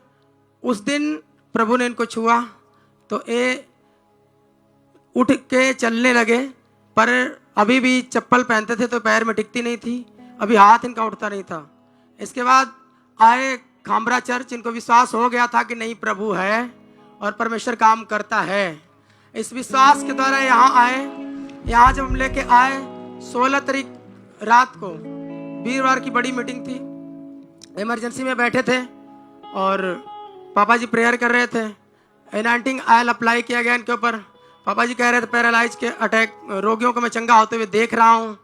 उस दिन प्रभु ने इनको छुआ तो ये उठ के चलने लगे, पर अभी भी चप्पल पहनते थे तो पैर में टिकती नहीं थी, अभी हाथ इनका उठता नहीं था। इसके बाद आए खामरा चर्च, इनको विश्वास हो गया था कि नहीं प्रभु है और परमेश्वर काम करता है। इस विश्वास के द्वारा यहाँ आए। यहाँ जब हम लेके आए 16 तारीख रात को, वीरवार की बड़ी मीटिंग थी, इमरजेंसी में बैठे थे और पापा जी प्रेयर कर रहे थे। एनाइंटिंग ऑयल अप्लाई किया गया इनके ऊपर। पापा जी कह रहे थे पैरालाइज के अटैक रोगियों को मैं चंगा होते हुए देख रहा हूँ।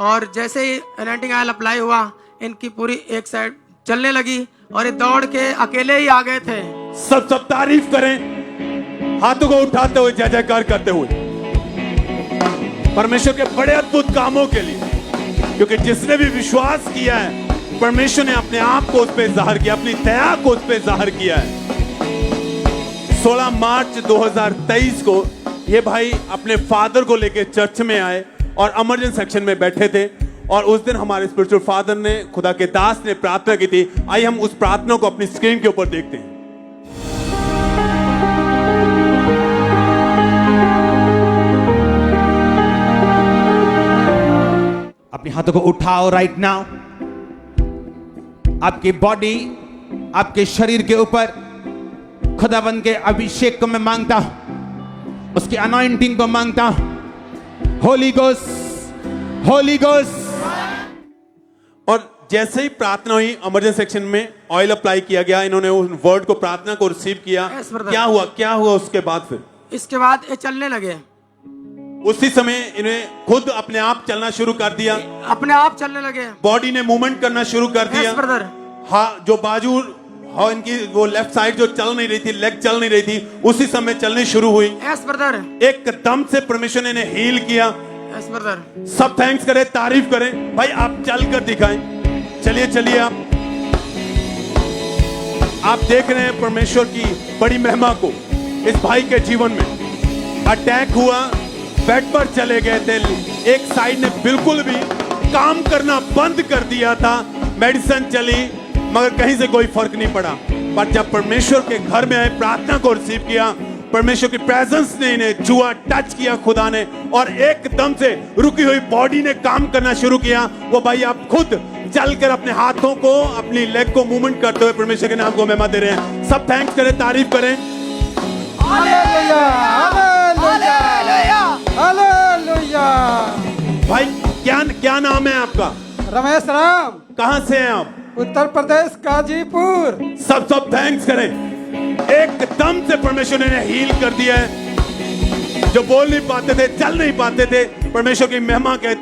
और जैसे ही एनाइंटिंग ऑयल अप्लाई हुआ, इनकी पूरी एक साइड चलने लगी और ये दौड़ के अकेले ही आ गए थे। सब तारीफ करें, हाथों को उठाते हुए जय जयकार करते हुए परमेश्वर के बड़े अद्भुत कामों के लिए। क्योंकि जिसने भी विश्वास किया है, परमेश्वर ने अपने आप को उस पर जाहिर किया, अपनी दया को उस पर जाहिर किया है। 16 मार्च 2023 को ये भाई अपने फादर को लेकर चर्च में आए और इमरजेंसी सेक्शन में बैठे थे। और उस दिन हमारे स्पिरिचुअल फादर ने, खुदा के दास ने प्रार्थना की थी। आइए हम उस प्रार्थना को अपनी स्क्रीन के ऊपर देखते हैं। अपने हाथों को उठाओ राइट नाउ। आपकी बॉडी, आपके शरीर के ऊपर खुदावंद के अभिषेक को मैं मांगता हूं, उसकी अनॉइंटिंग को मांगता हूं। Holi ghost, Holi ghost. और जैसे ही प्रार्थना हुई, इमरजेंसी सेक्शन में ऑयल अप्लाई किया गया, इन्होंने उस वर्ड को, प्रार्थना को रिसीव किया। Yes, brother. क्या हुआ उसके बाद? फिर इसके बाद ये चलने लगे। उसी समय इन्हें खुद अपने आप चलना शुरू कर दिया, अपने आप चलने लगे। बॉडी ने मूवमेंट करना शुरू कर दिया। Yes, brother. हाँ, जो बाजू, हाँ, इनकी वो लेफ्ट साइड जो चल नहीं रही थी, लेग चल नहीं रही थी, उसी समय चलनी शुरू हुई। Yes, brother. एकदम से परमेश्वर ने इन्हें हील किया। Yes, brother. सब थैंक्स करें, तारीफ करें। भाई आप चल कर दिखाएं। चलिए चलिए आप देख रहे हैं परमेश्वर की बड़ी महिमा को इस भाई के जीवन में। अटैक हुआ, बेड पर चले गए थे, एक साइड ने बिल्कुल भी काम करना बंद कर दिया था, मेडिसिन चली मगर कहीं से कोई फर्क नहीं पड़ा। पर जब परमेश्वर के घर में आए, प्रार्थना को रिसीव किया, परमेश्वर की प्रेजेंस ने इन्हें छुआ, टच किया खुदा ने, और एकदम से रुकी हुई बॉडी ने काम करना शुरू किया। वो भाई आप खुद चलकर अपने हाथों को, अपनी लेग को मूवमेंट करते हुए परमेश्वर के नाम को महिमा दे रहे हैं। सब थैंक्स करें, तारीफ करें। Hallelujah, hallelujah, hallelujah. भाई क्या नाम है आपका? रमेश राम। कहां से हैं आप? उत्तर प्रदेश, गाजीपुर। सब थैंक्स करें। एकदम से परमेश्वर ने हील कर दिया है। जो बोल नहीं पाते थे, चल नहीं पाते थे, परमेश्वर की महिमा के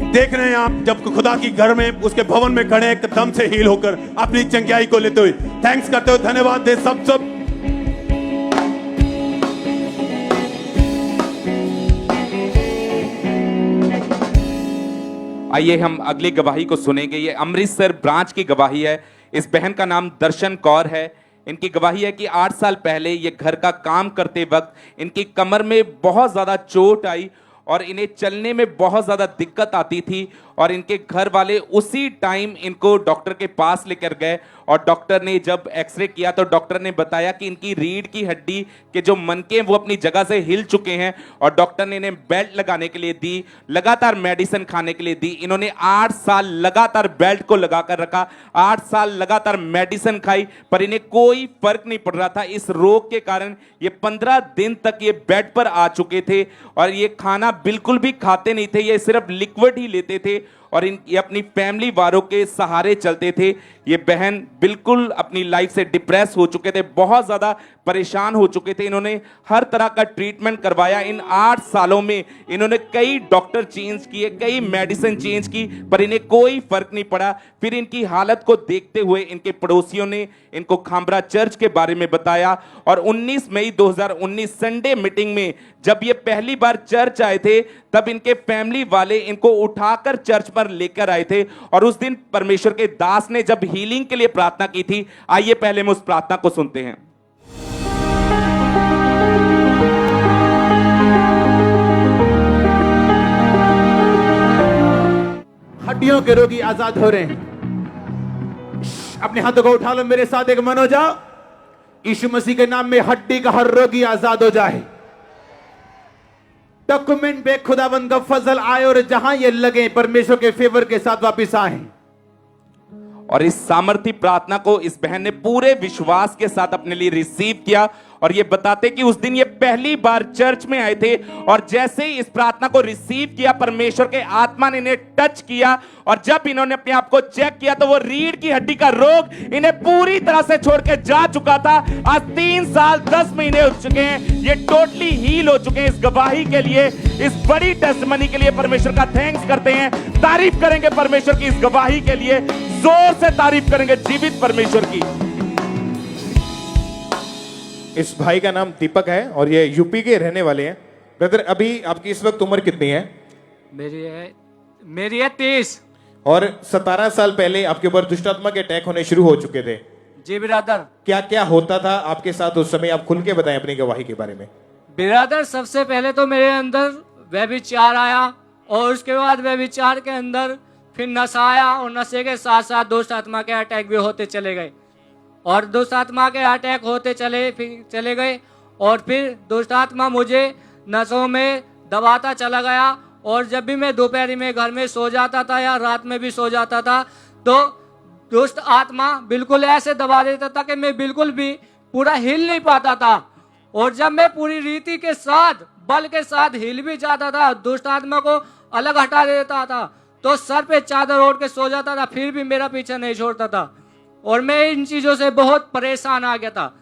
देख रहे हैं आप। जब खुदा की घर में, उसके भवन में खड़े, एकदम से हील होकर अपनी चंगाई को लेते हुए थैंक्स करते हुए धन्यवाद दे सब। आइए हम अगली गवाही को सुनेंगे। ये अमृतसर ब्रांच की गवाही है। इस बहन का नाम दर्शन कौर है। इनकी गवाही है कि 8 साल पहले ये घर का काम करते वक्त इनकी कमर में बहुत ज़्यादा चोट आई और इन्हें चलने में बहुत ज़्यादा दिक्कत आती थी। और इनके घर वाले उसी टाइम इनको डॉक्टर के पास लेकर गए और डॉक्टर ने जब एक्सरे किया तो डॉक्टर ने बताया कि इनकी रीढ़ की हड्डी के जो मनके हैं वो अपनी जगह से हिल चुके हैं। और डॉक्टर ने इन्हें बेल्ट लगाने के लिए दी, लगातार मेडिसिन खाने के लिए दी। इन्होंने 8 साल लगातार बेल्ट को लगाकर रखा, 8 साल लगातार मेडिसिन खाई, पर इन्हें कोई फर्क नहीं पड़ रहा था। इस रोग के कारण ये 15 दिन तक ये बेड पर आ चुके थे और ये खाना बिल्कुल भी खाते नहीं थे, ये सिर्फ लिक्विड ही लेते थे और ये अपनी फैमिली वालों के सहारे चलते थे। ये बहन बिल्कुल अपनी लाइफ से डिप्रेस हो चुके थे, बहुत ज़्यादा परेशान हो चुके थे। इन्होंने हर तरह का ट्रीटमेंट करवाया। इन 8 सालों में इन्होंने कई डॉक्टर चेंज किए, कई मेडिसिन चेंज की, पर इन्हें कोई फर्क नहीं पड़ा। फिर इनकी हालत को देखते हुए इनके पड़ोसियों ने इनको खामरा चर्च के बारे में बताया और 19 मई 2019 संडे मीटिंग में जब ये पहली बार चर्च आए थे तब इनके फैमिली वाले इनको उठाकर चर्च पर लेकर आए थे और उस दिन परमेश्वर के दास ने जब हीलिंग के लिए प्रार्थना की थी। आइए पहले हम उस प्रार्थना को सुनते हैं। हड्डियों के रोगी आजाद हो रहे हैं। अपने हाथों को उठा लो, मेरे साथ एक मन हो जाओ। यीशु मसीह के नाम में हड्डी का हर रोगी आजाद हो जाए। डॉक्यूमेंट पे खुदाबंद का फजल आए और जहां ये लगे परमेश्वर के फेवर के साथ वापस आए। और इस सामर्थी प्रार्थना को इस बहन ने पूरे विश्वास के साथ अपने लिए रिसीव किया। और ये बताते कि उस दिन ये पहली बार चर्च में आए थे और जैसे ही इस प्रार्थना को रिसीव किया परमेश्वर के आत्मा ने इन्हें टच किया और जब इन्होंने अपने आप को चेक किया तो वो रीढ़ की हड्डी का रोग इन्हें पूरी तरह से छोड़ के जा चुका था। आज 3 साल 10 महीने हो चुके हैं, ये टोटली हील हो चुके हैं। इस गवाही के लिए, इस बड़ी टेस्टमनी के लिए परमेश्वर का थैंक्स करते हैं। तारीफ करेंगे परमेश्वर की इस गवाही के लिए, जोर से तारीफ करेंगे जीवित परमेश्वर की। इस भाई का नाम दीपक है और ये यूपी के रहने वाले हैं। ब्रदर, अभी आपकी इस वक्त उम्र कितनी है? मेरी है 30। और 17 साल पहले आपके ऊपर दुष्ट आत्मा के अटैक होने शुरू हो चुके थे। जी बिरादर। क्या क्या होता था आपके साथ उस समय? आप खुल के बताएं अपनी गवाही के बारे में। बिरादर, सबसे पहले तो मेरे अंदर व्यभिचार आया और उसके बाद व्यभिचार के अंदर फिर नशा आया और नशे के साथ साथ दुष्ट आत्मा के अटैक भी होते चले गए और दुष्ट आत्मा के अटैक होते चले गए और फिर दुष्ट आत्मा मुझे नसों में दबाता चला गया। और जब भी मैं दोपहर में घर में सो जाता था या रात में भी सो जाता था तो दुष्ट आत्मा बिल्कुल ऐसे दबा देता था कि मैं बिल्कुल भी पूरा हिल नहीं पाता था। और जब मैं पूरी रीति के साथ बल के साथ हिल भी जाता था, दुष्ट आत्मा को अलग हटा देता था तो सर पे चादर ओढ़ के सो जाता था, फिर भी मेरा पीछा नहीं छोड़ता था और मैं इन चीजों से बहुत परेशान आ गया था।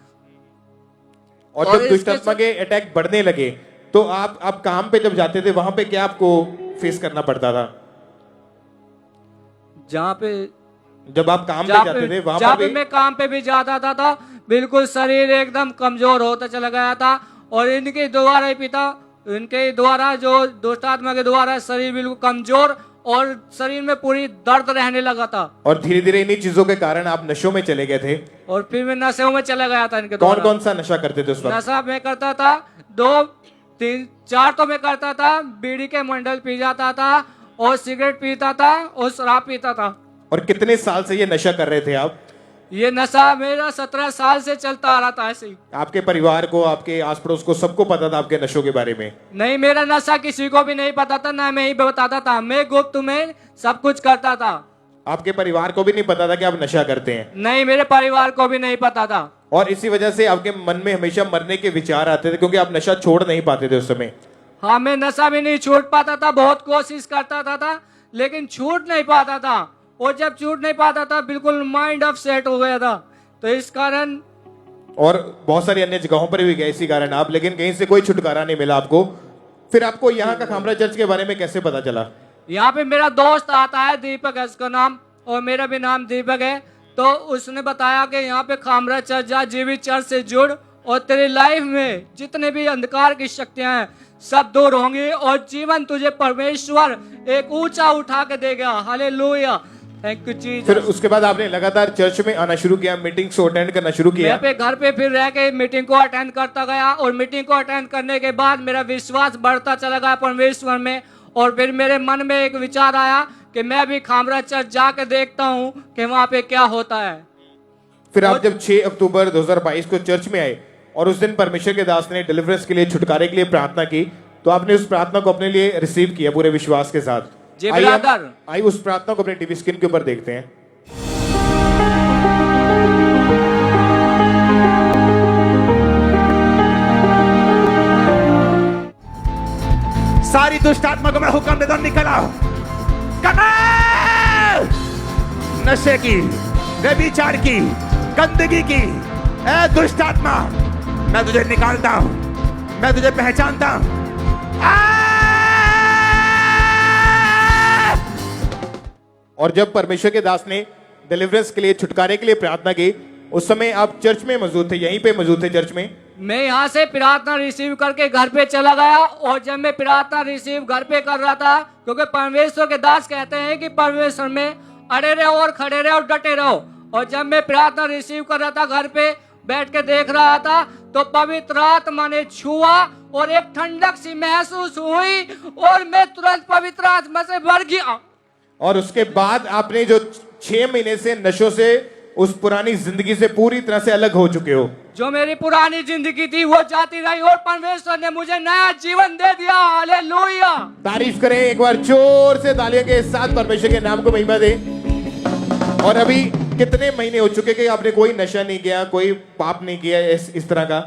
और जब दुष्ट आत्मा के अटैक बढ़ने लगे तो आप काम पे जब जाते थे वहां पे क्या आपको फेस करना पड़ता था? जब आप काम पे जाते थे वहां पर भी? मैं काम पे भी जाता था तो बिल्कुल शरीर एकदम कमजोर होता चला गया था और इनके द्वारा जो दुष्ट आत्मा के द्वारा शरीर बिल्कुल कमजोर और शरीर में पूरी दर्द रहने लगा था। और धीरे धीरे इन्हीं चीजों के कारण आप नशों में चले गए थे। और फिर मैं नशों में चला गया था इनके कौन कौन सा नशा करते थे उस वक्त? नशा मैं करता था 2, 3, 4 तो मैं करता था। बीड़ी के मंडल पी जाता था और सिगरेट पीता था और शराब पीता था। और कितने साल से ये नशा कर रहे थे आप? ये नशा मेरा 17 साल से चलता आ रहा था ऐसे ही। आपके परिवार को, आपके आस पड़ोस को सबको पता था आपके नशों के बारे में? नहीं, मेरा नशा किसी को भी नहीं पता था, ना मैं ही बताता था। मैं गुप्त में सब कुछ करता था। आपके परिवार को भी नहीं पता था कि आप नशा करते हैं? नहीं, मेरे परिवार को भी नहीं पता था। और इसी वजह से आपके मन में हमेशा मरने के विचार आते थे क्योंकि आप नशा छोड़ नहीं पाते थे उस समय? हाँ, मैं नशा भी नहीं छोड़ पाता था, बहुत कोशिश करता था लेकिन छूट नहीं पाता था। और जब छूट नहीं पाता था बिल्कुल माइंड अपसेट हो गया था, तो इस कारण। और बहुत सारी अन्य जगहों पर भी गए इसी कारण आप, लेकिन कहीं से कोई छुटकारा नहीं मिला आपको। फिर आपको यहाँ का खामरा चर्च के बारे में कैसे पता चला? यहाँ पे मेरा दोस्त आता है, दीपक है उसका नाम और मेरा भी नाम दीपक है। तो उसने बताया कि यहाँ पे खामरा चर्च जा, जीवित चर्च से जुड़ और तेरी लाइफ में जितने भी अंधकार की शक्तियां हैं सब दूर होंगी और जीवन तुझे परमेश्वर एक ऊंचा उठा के देगा। Hallelujah, thank you Jesus. फिर उसके बाद आपने लगातार चर्च में आना शुरू किया, मीटिंग्स को अटेंड करना शुरू किया? मैं घर पे फिर रह के मीटिंग को अटेंड करता गया और मीटिंग को अटेंड करने के बाद मेरा विश्वास बढ़ता चला गया परमेश्वर में। और फिर मेरे मन में एक विचार आया कि मैं भी खामरा चर्च जाके देखता हूँ कि वहाँ पे क्या होता है। फिर आप जब 6 अक्टूबर 2022 को चर्च में आए और उस दिन परमेश्वर के दास ने डिलीवरेंस के लिए, छुटकारे के लिए प्रार्थना की, तो आपने उस प्रार्थना को अपने लिए रिसीव किया पूरे विश्वास के साथ। जी ब्रदर। आइए उस प्रार्थना को अपने टीवी स्क्रीन के ऊपर देखते हैं। सारी दुष्ट आत्मा को मैं हुक्म देता हूं, निकल आओ। नशे की, व्यभिचार की, गंदगी की, ए दुष्ट आत्मा, मैं तुझे निकालता हूं, मैं तुझे पहचानता हूं। और जब परमेश्वर के दास ने डिलीवरेंस के लिए, छुटकारे के लिए प्रार्थना की, उस समय आप चर्च में मौजूद थे, यहीं पे मौजूद थे चर्च में? मैं यहाँ से प्रार्थना रिसीव करके घर पे चला गया और जब मैं प्रार्थना रिसीव घर पे कर रहा था, क्योंकि परमेश्वर के दास कहते हैं कि परमेश्वर में अड़े रहो और खड़े रहो और डटे रहो। और जब मैं प्रार्थना रिसीव कर रहा था घर पे बैठ के देख रहा था तो पवित्र आत्मा ने छुआ और एक ठंडक सी महसूस हुई और मैं तुरंत पवित्र आत्मा से भर गया। और उसके बाद आपने जो 6 महीने से नशों से, उस पुरानी जिंदगी से पूरी तरह से अलग हो चुके हो? जो मेरी पुरानी जिंदगी थी वो जाती रही और परमेश्वर ने मुझे नया जीवन दे दिया। हालेलुया। तारीफ करें एक बार जोर से तालियों के साथ, परमेश्वर के नाम को महिमा दे। और अभी कितने महीने हो चुके कि आपने कोई नशा नहीं किया, कोई पाप नहीं किया इस तरह का?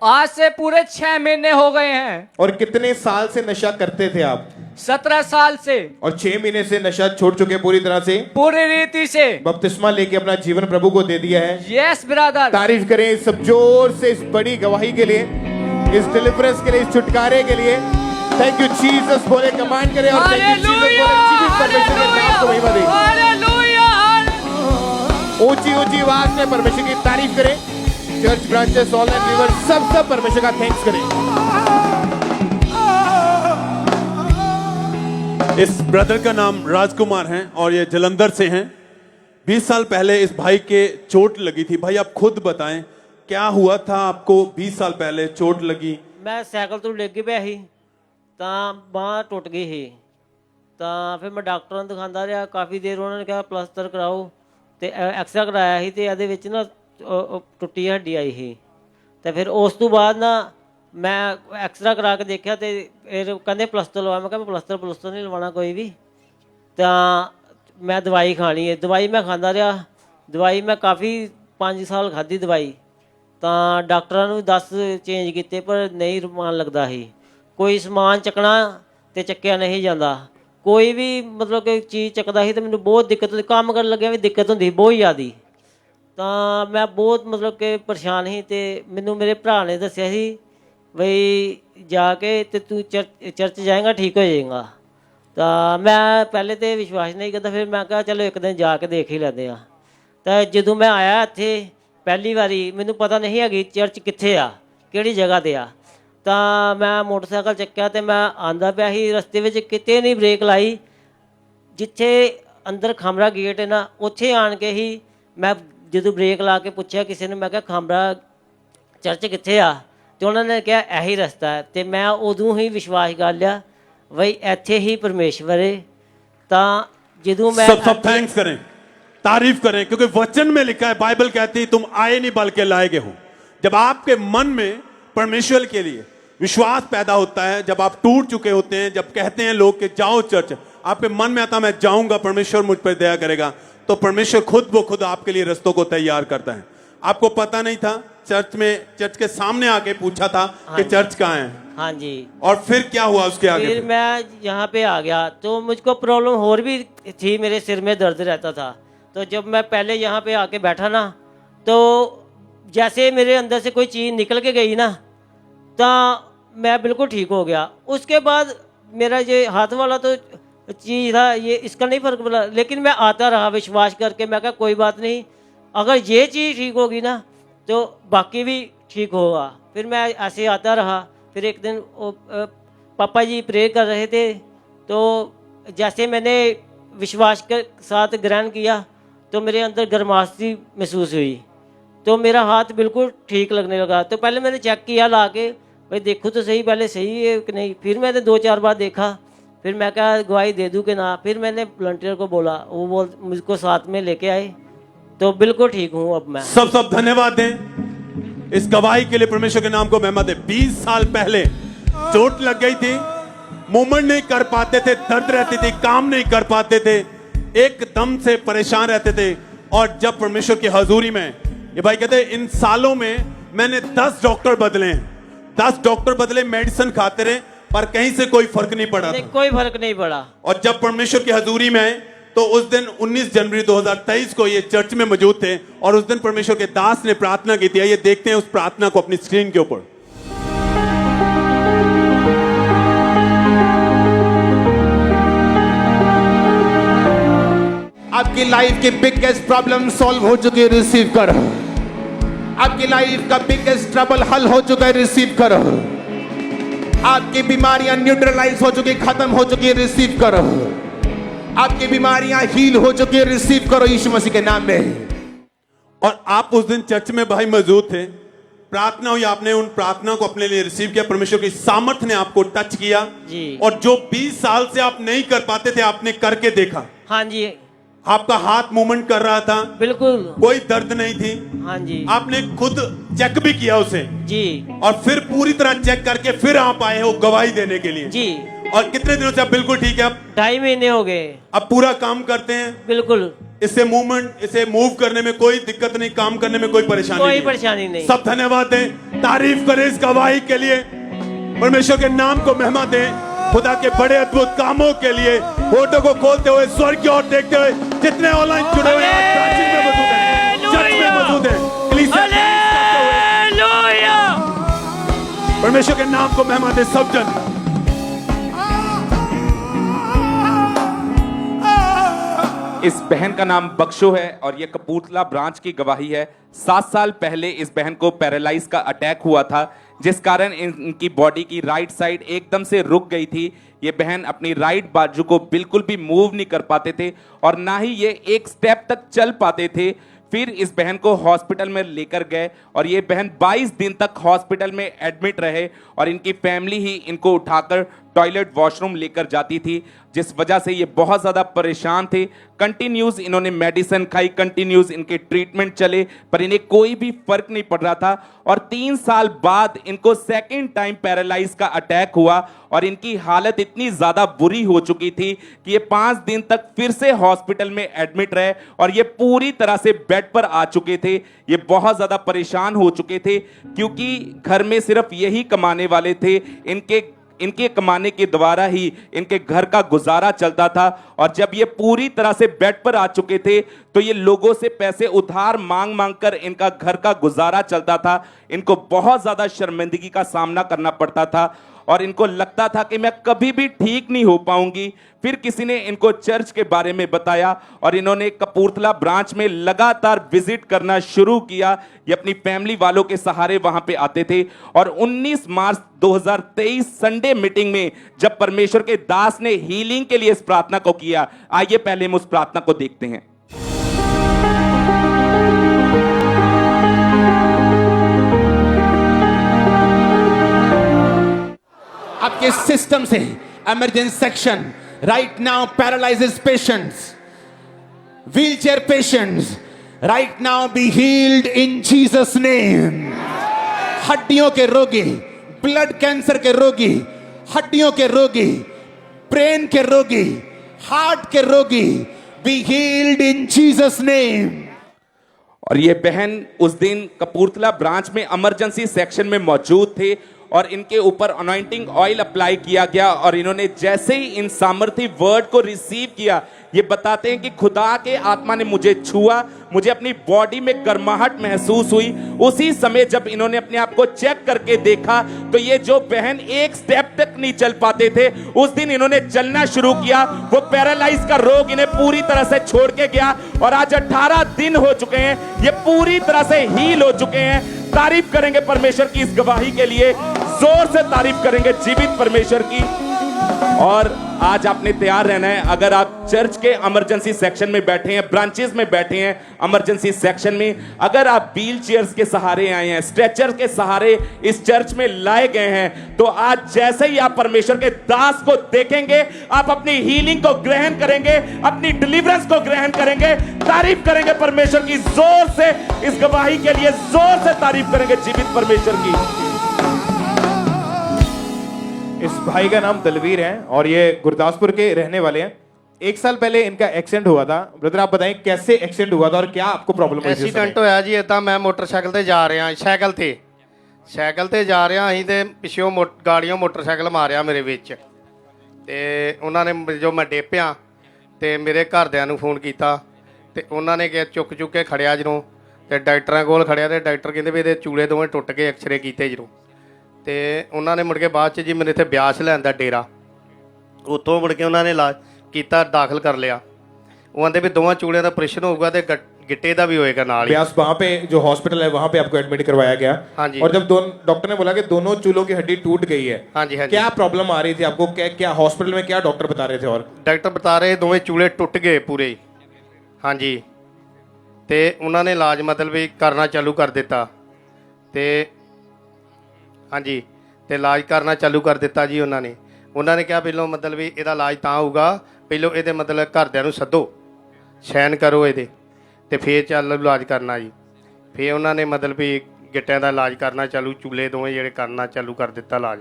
आज से पूरे 6 महीने हो गए हैं। और कितने साल से नशा करते थे आप? 17 साल से। और 6 महीने से नशा छोड़ चुके पूरी तरह से, पूरी रीति से बपतिस्मा लेके अपना जीवन प्रभु को दे दिया है। Yes brother. तारीफ करें सब जोर से इस बड़ी गवाही के लिए, इस डिलीवरेंस के लिए, इस छुटकारे के लिए। थैंक यू जीसस बोले, कमांड करें और थैंक यू जीसस बोले, जीवित परमेश्वर के नाम को महिमा दें। हालेलुया। ऊंची ऊंची आवाज में परमेश्वर की तारीफ करें। चर्च ब्रांचेस ऑनलाइन व्यूअर सब परमेश्वर का थैंक्स करें। इस ब्रदर का नाम राजकुमार है और ये जलंधर से हैं। 20 साल पहले इस भाई के चोट लगी थी। भाई आप खुद बताएं क्या हुआ था आपको? 20 साल पहले चोट लगी। मैं साइकिल तो डिग पिया ਸੀ ਤਾਂ ਬਾਂਹ ਟੁੱਟ ਗਈ ਸੀ ਤਾਂ ਫਿਰ ਮੈਂ ਡਾਕਟਰਾਂ ਨੂੰ ਦਿਖਾਉਂਦਾ ਰਿਹਾ ਕਾਫੀ ਦੇਰ। ਉਹਨਾਂ ਨੇ ਕਿਹਾ ਪਲਸਤਰ ਕਰਾਓ ਤੇ ਐਕਸਰਾ ਕਰਾਇਆ ਸੀ ਤੇ ਇਹਦੇ ਵਿੱਚ ਨਾ ਟੁੱਟੀ ਹੱਡੀ ਆਈ ਸੀ। ਤੇ ਫਿਰ ਉਸ ਤੋਂ ਬਾਅਦ ਨਾ ਮੈਂ ਐਕਸਰਾ ਕਰਾ ਕੇ ਦੇਖਿਆ ਤੇ ਫਿਰ ਕਹਿੰਦੇ ਪਲਸਤਰ ਲਵਾ। ਮੈਂ ਕਿਹਾ ਮੈਂ ਪਲਸਤਰ ਨਹੀਂ ਲਵਾਉਣਾ ਕੋਈ ਵੀ। ਤਾਂ ਮੈਂ ਦਵਾਈ ਖਾਣੀ ਹੈ। ਦਵਾਈ ਮੈਂ ਖਾਂਦਾ ਰਿਹਾ। ਦਵਾਈ ਮੈਂ ਕਾਫੀ 5 ਸਾਲ ਖਾਧੀ ਦਵਾਈ। ਤਾਂ ਡਾਕਟਰਾਂ ਨੂੰ 10 ਚੇਂਜ ਕੀਤੇ ਪਰ ਨਹੀਂ ਮਨ ਲੱਗਦਾ ਸੀ। ਕੋਈ ਸਮਾਨ ਚੱਕਣਾ ਤੇ ਚੱਕਿਆ ਨਹੀਂ ਜਾਂਦਾ। ਕੋਈ ਵੀ ਮਤਲਬ ਕਿ ਚੀਜ਼ ਚੱਕਦਾ ਸੀ ਤੇ ਮੈਨੂੰ ਬਹੁਤ ਦਿੱਕਤ ਹੁੰਦੀ। ਕੰਮ ਕਰਨ ਲੱਗਿਆ ਵੀ ਦਿੱਕਤ ਹੁੰਦੀ ਬਹੁਤ ਜ਼ਿਆਦਾ। ਤਾਂ ਮੈਂ ਬਹੁਤ ਮਤਲਬ ਕਿ ਪਰੇਸ਼ਾਨ ਸੀ ਤੇ ਮੈਨੂੰ ਮੇਰੇ ਭਰਾ ਨੇ ਦੱਸਿਆ ਸੀ ਬਈ ਜਾ ਕੇ ਤੇ ਤੂੰ ਚਰਚ ਜਾਏਗਾ ਠੀਕ ਹੋ ਜਾਏਗਾ। ਤਾਂ ਮੈਂ ਪਹਿਲੇ ਤੇ ਵਿਸ਼ਵਾਸ ਨਹੀਂ ਕਰਦਾ। ਫਿਰ ਮੈਂ ਕਿਹਾ ਚਲੋ ਇੱਕ ਦਿਨ ਜਾ ਕੇ ਦੇਖ ਹੀ ਲੈਂਦੇ ਆ। ਤਾਂ ਜਦੋਂ ਮੈਂ ਆਇਆ ਇੱਥੇ ਪਹਿਲੀ ਵਾਰੀ ਮੈਨੂੰ ਪਤਾ ਨਹੀਂ ਹੈਗੀ ਚਰਚ ਕਿੱਥੇ ਆ, ਕਿਹੜੀ ਜਗ੍ਹਾ ਤੇ ਆ। ਤਾਂ ਮੈਂ ਮੋਟਰਸਾਈਕਲ ਚੱਕਿਆ ਤੇ ਮੈਂ ਆਂਦਾ ਪਿਆ ਸੀ। ਰਸਤੇ ਵਿੱਚ ਕਿਤੇ ਨਹੀਂ ਬ੍ਰੇਕ ਲਾਈ। ਜਿੱਥੇ ਅੰਦਰ ਖਾਮਰਾ ਗੇਟ ਹੈ ਨਾ ਉੱਥੇ ਆਣ ਕੇ ਹੀ ਮੈਂ ਜਦੋਂ ਬ੍ਰੇਕ ਲਾ ਕੇ ਪੁੱਛਿਆ ਕਿਸੇ ਨੇ, ਮੈਂ ਕਿਹਾ ਖਾਮਰਾ ਚਰਚ ਕਿੱਥੇ ਆ? ਤੇ ਉਹਨਾਂ ਨੇ ਕਿਹਾ ਇਹੀ ਰਸਤਾ ਹੈ। ਤੇ ਮੈਂ ਉਦੋਂ ਹੀ ਵਿਸ਼ਵਾਸ ਕਰ ਲਿਆ ਬਈ ਇੱਥੇ ਹੀ परमेश्वर है। ਤਾਂ ਜਦੋਂ मैं सब थैंक्स करें, तारीफ करें, क्योंकि वचन में लिखा है, बाइबल कहती है तुम आए नहीं बल्कि लाए गए हो। जब आपके मन में परमेश्वर के लिए विश्वास पैदा होता है, जब आप टूट चुके होते हैं, जब कहते हैं लोग कि जाओ चर्च, आपके मन में आता मैं जाऊंगा, परमेश्वर मुझ पर दया करेगा, तो परमेश्वर खुद ब खुद आपके लिए रस्तों को तैयार करता है। आपको पता नहीं था, चर्च के सामने आके पूछा था कि चर्च कहाँ है? हाँ जी। और फिर क्या हुआ उसके आगे? फिर मैं यहाँ पे आ गया तो मुझको प्रॉब्लम और भी थी। मेरे सिर में दर्द रहता था। तो जब मैं पहले यहाँ पे आके बैठा ना तो जैसे मेरे अंदर से कोई चीज़ निकल के गई ना तो मैं बिल्कुल ठीक हो गया। उसके बाद मेरा ये हाथ वाला तो चीज़ था, ये इसका नहीं फर्क पड़ा। लेकिन मैं आता रहा विश्वास करके। मैं कहा कोई बात नहीं, अगर ये चीज़ ठीक होगी ना तो बाकी भी ठीक होगा। फिर मैं ऐसे आता रहा। फिर एक दिन पापा जी प्रे कर रहे थे तो जैसे मैंने विश्वास के साथ ग्रहण किया तो मेरे अंदर गर्माशती महसूस हुई। तो मेरा हाथ बिल्कुल ठीक लगने लगा। तो पहले मैंने चेक किया ला के भाई देखो तो सही पहले सही है कि नहीं। फिर मैंने 2-4 बार देखा। फिर मैं क्या गवाही दे दूँ कि ना। फिर मैंने वॉलंटियर को बोला, वो मुझको साथ में लेके आए तो बिल्कुल ठीक हूँ अब मैं। सब धन्यवाद दें इस गवाही के लिए, परमेश्वर के नाम को महिमा दे। 20 साल पहले चोट लग गई थी, मूवमेंट नहीं कर पाते थे, दर्द रहती थी, काम नहीं कर पाते थे, एकदम से परेशान रहते थे। और जब परमेश्वर की हजूरी में, ये भाई कहते हैं इन सालों में मैंने 10 डॉक्टर बदले हैं, 10 डॉक्टर बदले, मेडिसिन खाते रहे पर कहीं से कोई फर्क नहीं पड़ा। कोई फर्क नहीं पड़ा। और जब परमेश्वर की हजूरी में आए तो उस दिन 19 जनवरी 2023 को ये चर्च में मौजूद थे और उस दिन परमेश्वर के दास ने प्रार्थना की थी। ये देखते हैं उस प्रार्थना को अपनी स्क्रीन के ऊपर। आपकी लाइफ की बिगेस्ट प्रॉब्लम सॉल्व हो चुकी है, रिसीव करो। आपकी लाइफ का बिगेस्ट ट्रबल हल हो चुका है, रिसीव करो। आपकी बीमारियां न्यूट्रलाइज हो चुकी, खत्म हो चुकी है, रिसीव करो। आपकी बीमारियां हील हो चुकी है, रिसीव करो यीशु मसीह के नाम में। और आप उस दिन चर्च में भाई मौजूद थे, प्रार्थना हुई, आपने उन प्रार्थना को अपने लिए रिसीव किया, परमेश्वर की सामर्थ्य ने आपको टच किया जी। और जो 20 साल से आप नहीं कर पाते थे आपने करके देखा। हाँ जी। आपका हाथ मूवमेंट कर रहा था, बिल्कुल। कोई दर्द नहीं थी, हाँ जी आपने खुद चेक भी किया उसे जी और फिर पूरी तरह चेक करके फिर आप आए हो गवाही देने के लिए जी। और कितने दिनों से आप बिल्कुल ठीक है? 2.5 महीने हो गए। अब पूरा काम करते हैं? बिल्कुल। इससे मूवमेंट, इसे मूव करने में कोई दिक्कत नहीं, काम करने में कोई परेशानी कोई नहीं। परेशानी नहीं। सब धन्यवाद दें, तारीफ करें इस गवाही के लिए, परमेश्वर के नाम को महिमा दें, खुदा के बड़े अद्भुत कामों के लिए। फोटो को खोलते हुए स्वर्ग की ओर देखते हुए जितने ऑनलाइन जुड़े हुए हैं, प्राचीन में मौजूद हैं, चर्च में मौजूद हैं, कलीसिया में हालेलुया। परमेश्वर के नाम को महिमा दें सब जन। इस बहन का नाम बख्शो है और ये कपूरथला ब्रांच की गवाही है। 7 साल पहले इस बहन को पैरालाइज का अटैक हुआ था, जिस कारण इनकी बॉडी की राइट साइड एकदम से रुक गई थी। ये बहन अपनी राइट बाजू को बिल्कुल भी मूव नहीं कर पाते थे और ना ही ये एक स्टेप तक चल पाते थे। फिर इस बहन को हॉस्पिटल में लेकर गए और ये बहन 22 दिन तक हॉस्पिटल में एडमिट रहे और इनकी फैमिली ही इनको उठाकर टॉयलेट वॉशरूम लेकर जाती थी, जिस वजह से ये बहुत ज़्यादा परेशान थे। कंटिन्यूज इन्होंने मेडिसिन खाई, कंटिन्यूज इनके ट्रीटमेंट चले, पर इन्हें कोई भी फर्क नहीं पड़ रहा था। और 3 साल बाद इनको सेकेंड टाइम पैरालाइज का अटैक हुआ और इनकी हालत इतनी ज़्यादा बुरी हो चुकी थी कि ये 5 दिन तक फिर से हॉस्पिटल में एडमिट रहे और ये पूरी तरह से बेड पर आ चुके थे। ये बहुत ज़्यादा परेशान हो चुके थे क्योंकि घर में सिर्फ यही कमाने वाले थे, इनके कमाने के द्वारा ही इनके घर का गुजारा चलता था। और जब ये पूरी तरह से बेड पर आ चुके थे तो ये लोगों से पैसे उधार मांग मांग कर इनका घर का गुजारा चलता था। इनको बहुत ज़्यादा शर्मिंदगी का सामना करना पड़ता था और इनको लगता था कि मैं कभी भी ठीक नहीं हो पाऊंगी। फिर किसी ने इनको चर्च के बारे में बताया और इन्होंने कपूरथला ब्रांच में लगातार विजिट करना शुरू किया। ये अपनी फैमिली वालों के सहारे वहां पे आते थे और 19 मार्च 2023 संडे मीटिंग में जब परमेश्वर के दास ने हीलिंग के लिए इस प्रार्थना को किया, आइए पहले हम उस प्रार्थना को देखते हैं। आपके सिस्टम से emergency section right now paralyses patients, wheelchair patients right now be healed in Jesus name. हड्डियों के रोगी, ब्लड कैंसर के रोगी, हड्डियों के रोगी, ब्रेन के रोगी, हार्ट के रोगी B healed in Jesus name. और ये बहन उस दिन कपूरथला ब्रांच में इमरजेंसी सेक्शन में मौजूद थे और इनके ऊपर अनॉइंटिंग ऑयल अप्लाई किया गया और इन्होंने जैसे ही इन सामर्थी वर्ड को रिसीव किया, ये बताते हैं कि खुदा के आत्मा ने मुझे छुआ, मुझे अपनी बॉडी में गर्माहट महसूस हुई। उसी समय जब इन्होंने अपने आप को चेक करके देखा तो ये जो बहन एक स्टेप तक नहीं चल पाते थे, उस दिन इन्होंने चलना शुरू किया। वो पैरालाइज का रोग इन्हें पूरी तरह से छोड़ के गया और आज 18 दिन हो चुके हैं, ये पूरी तरह से हील हो चुके हैं। तारीफ करेंगे परमेश्वर की इस गवाही के लिए, जोर से तारीफ करेंगे जीवित परमेश्वर की। और आज आपने तैयार रहना है। अगर आप चर्च के इमरजेंसी सेक्शन में बैठे हैं, ब्रांचेस में बैठे हैं, इमरजेंसी सेक्शन में, अगर आप व्हील चेयर्स के सहारे आए हैं, स्ट्रेचर के सहारे इस चर्च में लाए गए हैं, तो आज जैसे ही आप परमेश्वर के दास को देखेंगे, आप अपनी हीलिंग को ग्रहण करेंगे, अपनी डिलीवरेंस को ग्रहण करेंगे। तारीफ करेंगे परमेश्वर की जोर से, इस गवाही के लिए जोर से तारीफ करेंगे जीवित परमेश्वर की। इस भाई का नाम दलवीर है और ये गुरदासपुर के रहने वाले हैं। 1 साल पहले इनका एक्सीडेंट हुआ था। ब्रदर आप बताएं कैसे एक्सीडेंट हुआ था और क्या आपको प्रॉब्लम हुई थी? एक्सीडेंट होया जी इदां, मैं मोटरसाइकिल ਤੇ ਜਾ ਰਿਹਾ, ਸਾਈਕਲ ਤੇ ਜਾ ਰਿਹਾ ਅਸੀਂ ਤੇ ਪਿੱਛੋਂ ਗਾੜੀਆਂ ਮੋਟਰਸਾਈਕਲ ਮਾਰਿਆ ਮੇਰੇ ਵਿੱਚ ਤੇ ਉਹਨਾਂ ਨੇ ਜੋ ਮੈਂ ਡੇਪਿਆ ਤੇ ਮੇਰੇ ਘਰਦਿਆਂ ਨੂੰ ਫੋਨ ਕੀਤਾ ਤੇ ਉਹਨਾਂ ਨੇ ਕਿਹਾ ਚੁੱਕ ਕੇ ਖੜਿਆ ਜਦੋਂ ਤੇ ਡਾਕਟਰਾਂ ਕੋਲ ਖੜਿਆ ਤੇ ਡਾਕਟਰ ਕਹਿੰਦੇ ਵੀ ਇਹਦੇ ਚੂਲੇ ਦੋਵੇਂ ਟੁੱਟ ਗਏ, ਐਕਸਰੇ ਕੀਤੇ ਜਦੋਂ ਤੇ ਉਹਨਾਂ ਨੇ ਮੁੜ ਕੇ ਬਾਅਦ 'ਚ ਜੀ ਮੈਨੂੰ ਇੱਥੇ ਬਿਆਸ ਲੈਂਦਾ ਡੇਰਾ, ਉੱਥੋਂ ਮੁੜ ਕੇ ਉਹਨਾਂ ਨੇ ਇਲਾਜ ਕੀਤਾ, ਦਾਖਲ ਕਰ ਲਿਆ। ਉਹ ਕਹਿੰਦੇ ਵੀ ਦੋਵਾਂ ਚੂੜਿਆਂ ਦਾ ਆਪਰੇਸ਼ਨ होगा ਤੇ गिट्टे का भी होएगा नाल ही। ब्यास वहाँ पे जो हॉस्पिटल है वहाँ पे आपको एडमिट करवाया गया। हाँ जी। और जब डॉक्टर ने बोला कि दोनों चूलों की हड्डी टूट गई है, हाँ जी, हाँ जी। क्या प्रॉब्लम आ रही थी आपको? क्या हॉस्पिटल में क्या डॉक्टर बता रहे थे? और डॉक्टर बता रहे दोवें चूले टुट गए पूरे ही। हाँ जी। तो उन्होंने इलाज मतलब भी करना चालू कर दिता ते हाँ जी, तो इलाज करना चालू कर दिता जी उन्होंने कहा पहलों मतलब भी ਇਹਦਾ इलाज ਤਾਂ ਹੋਊਗਾ, ਪਹਿਲੋਂ ਇਹਦੇ मतलब घरदिਆਂ ਨੂੰ सद्दो, ਸਾਈਨ ਕਰੋ ਇਹਦੇ ਤੇ ਫੇਰ ਚੱਲ ਇਲਾਜ ਕਰਨਾ ਜੀ। ਫੇਰ ਉਹਨਾਂ ਨੇ ਮਤਲਬ ਵੀ ਗਿੱਟਿਆਂ ਦਾ ਇਲਾਜ ਕਰਨਾ ਚਾਲੂ, ਚੂਲੇ ਦੋਵੇਂ ਜਿਹੜੇ ਕਰਨਾ ਚਾਲੂ ਕਰ ਦਿੱਤਾ ਇਲਾਜ।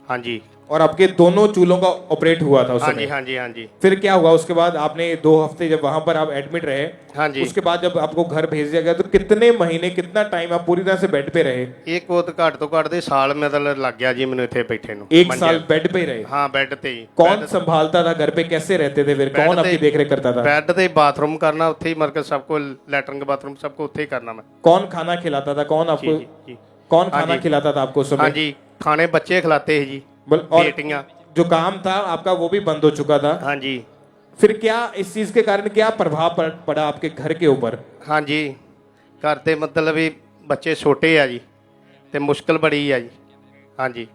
ਹਾਂਜੀ। और आपके दोनों चूलों का ऑपरेट हुआ था उस हाँ समय? जी, हाँ जी, हाँ जी। फिर क्या हुआ उसके बाद? आपने 2 हफ्ते जब वहां पर आप एडमिट रहे, हाँ जी। उसके बाद जब आपको घर भेज दिया गया तो कितने महीने, कितना टाइम आप पूरी तरह से बेड पे रहे? एक बहुत घट तो घट दे साल मतलब लग गया जी मैंने इतने बैठे नु। 1 साल बेड पे ही रहे? हाँ, बेड ते ही। कौन संभालता था घर पे, कैसे रहते थे फिर? कौन आपकी देख रेख करता था? बेड ते बाथरूम करना उत्थे ही, मतलब सबको लैट्रिन बाथरूम सबको उत्थे ही करना मैं। कौन खाना खिलाता था? कौन आपको कौन खाना खिलाता था आपको उस समय? हाँ जी, खाने बच्चे खिलाते हैं जी, बेटियां। जो काम था आपका वो भी बंद हो चुका था? हाँ जी। फिर क्या इस चीज के कारण क्या प्रभाव पड़ा आपके घर के ऊपर? हाँ जी, घर ते मतलब भी बच्चे छोटे है जी, ते मुश्किल बड़ी है जी। हाँ जी।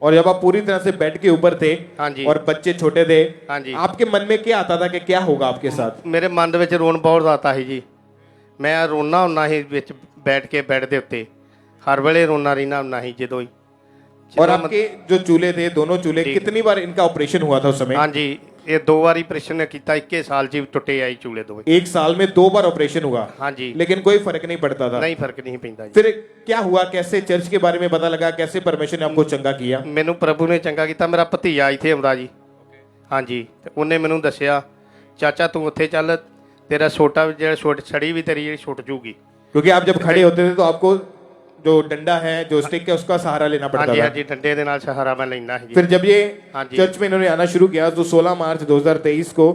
और जब आप पूरी तरह से बेड के ऊपर थे, हाँ जी, और बच्चे छोटे थे, हाँ जी, आपके मन में क्या आता था कि क्या होगा आपके साथ? मेरे मन में रोन बहुत आता है जी। मैं रोना होना ही विच बैठ के बेड के उत्ते, हर वेले रोना रहना होना ही जदों ही। और आपके जो चूल्हे थे, दोनों चूल्हे, कितनी बार इनका ऑपरेशन हुआ था उस समय? हाँ जी, ये 2 बार ऑपरेशन किया, 21 साल जी टुटे आई चूल्हे दो। 1 साल में 2 बार ऑपरेशन हुआ? हाँ जी। लेकिन कोई फर्क नहीं पड़ता था? नहीं, फर्क नहीं पैंदा जी। फिर क्या हुआ, कैसे चर्च के बारे में पता लगा, कैसे परमेश्वर ने आपको चंगा किया? मैनू प्रभु ने चंगा किया, मेरा भतीजा इत्थे आउंदा जी। हाँ जी, ते उन्हें मैनू दसिया, चाचा तू उत्थे चल, तेरा छोटा जो छड़ी भी तेरी छुट जूगी। क्योंकि आप जब खड़े होते थे तो आपको जो डंडा है, जो स्टिक है, उसका सहारा लेना पड़ता था। हाँ जी, डंडे दे नाल सहारा मैं लेना है। फिर जब ये चर्च में इन्होंने आना शुरू किया तो 16 मार्च 2023 को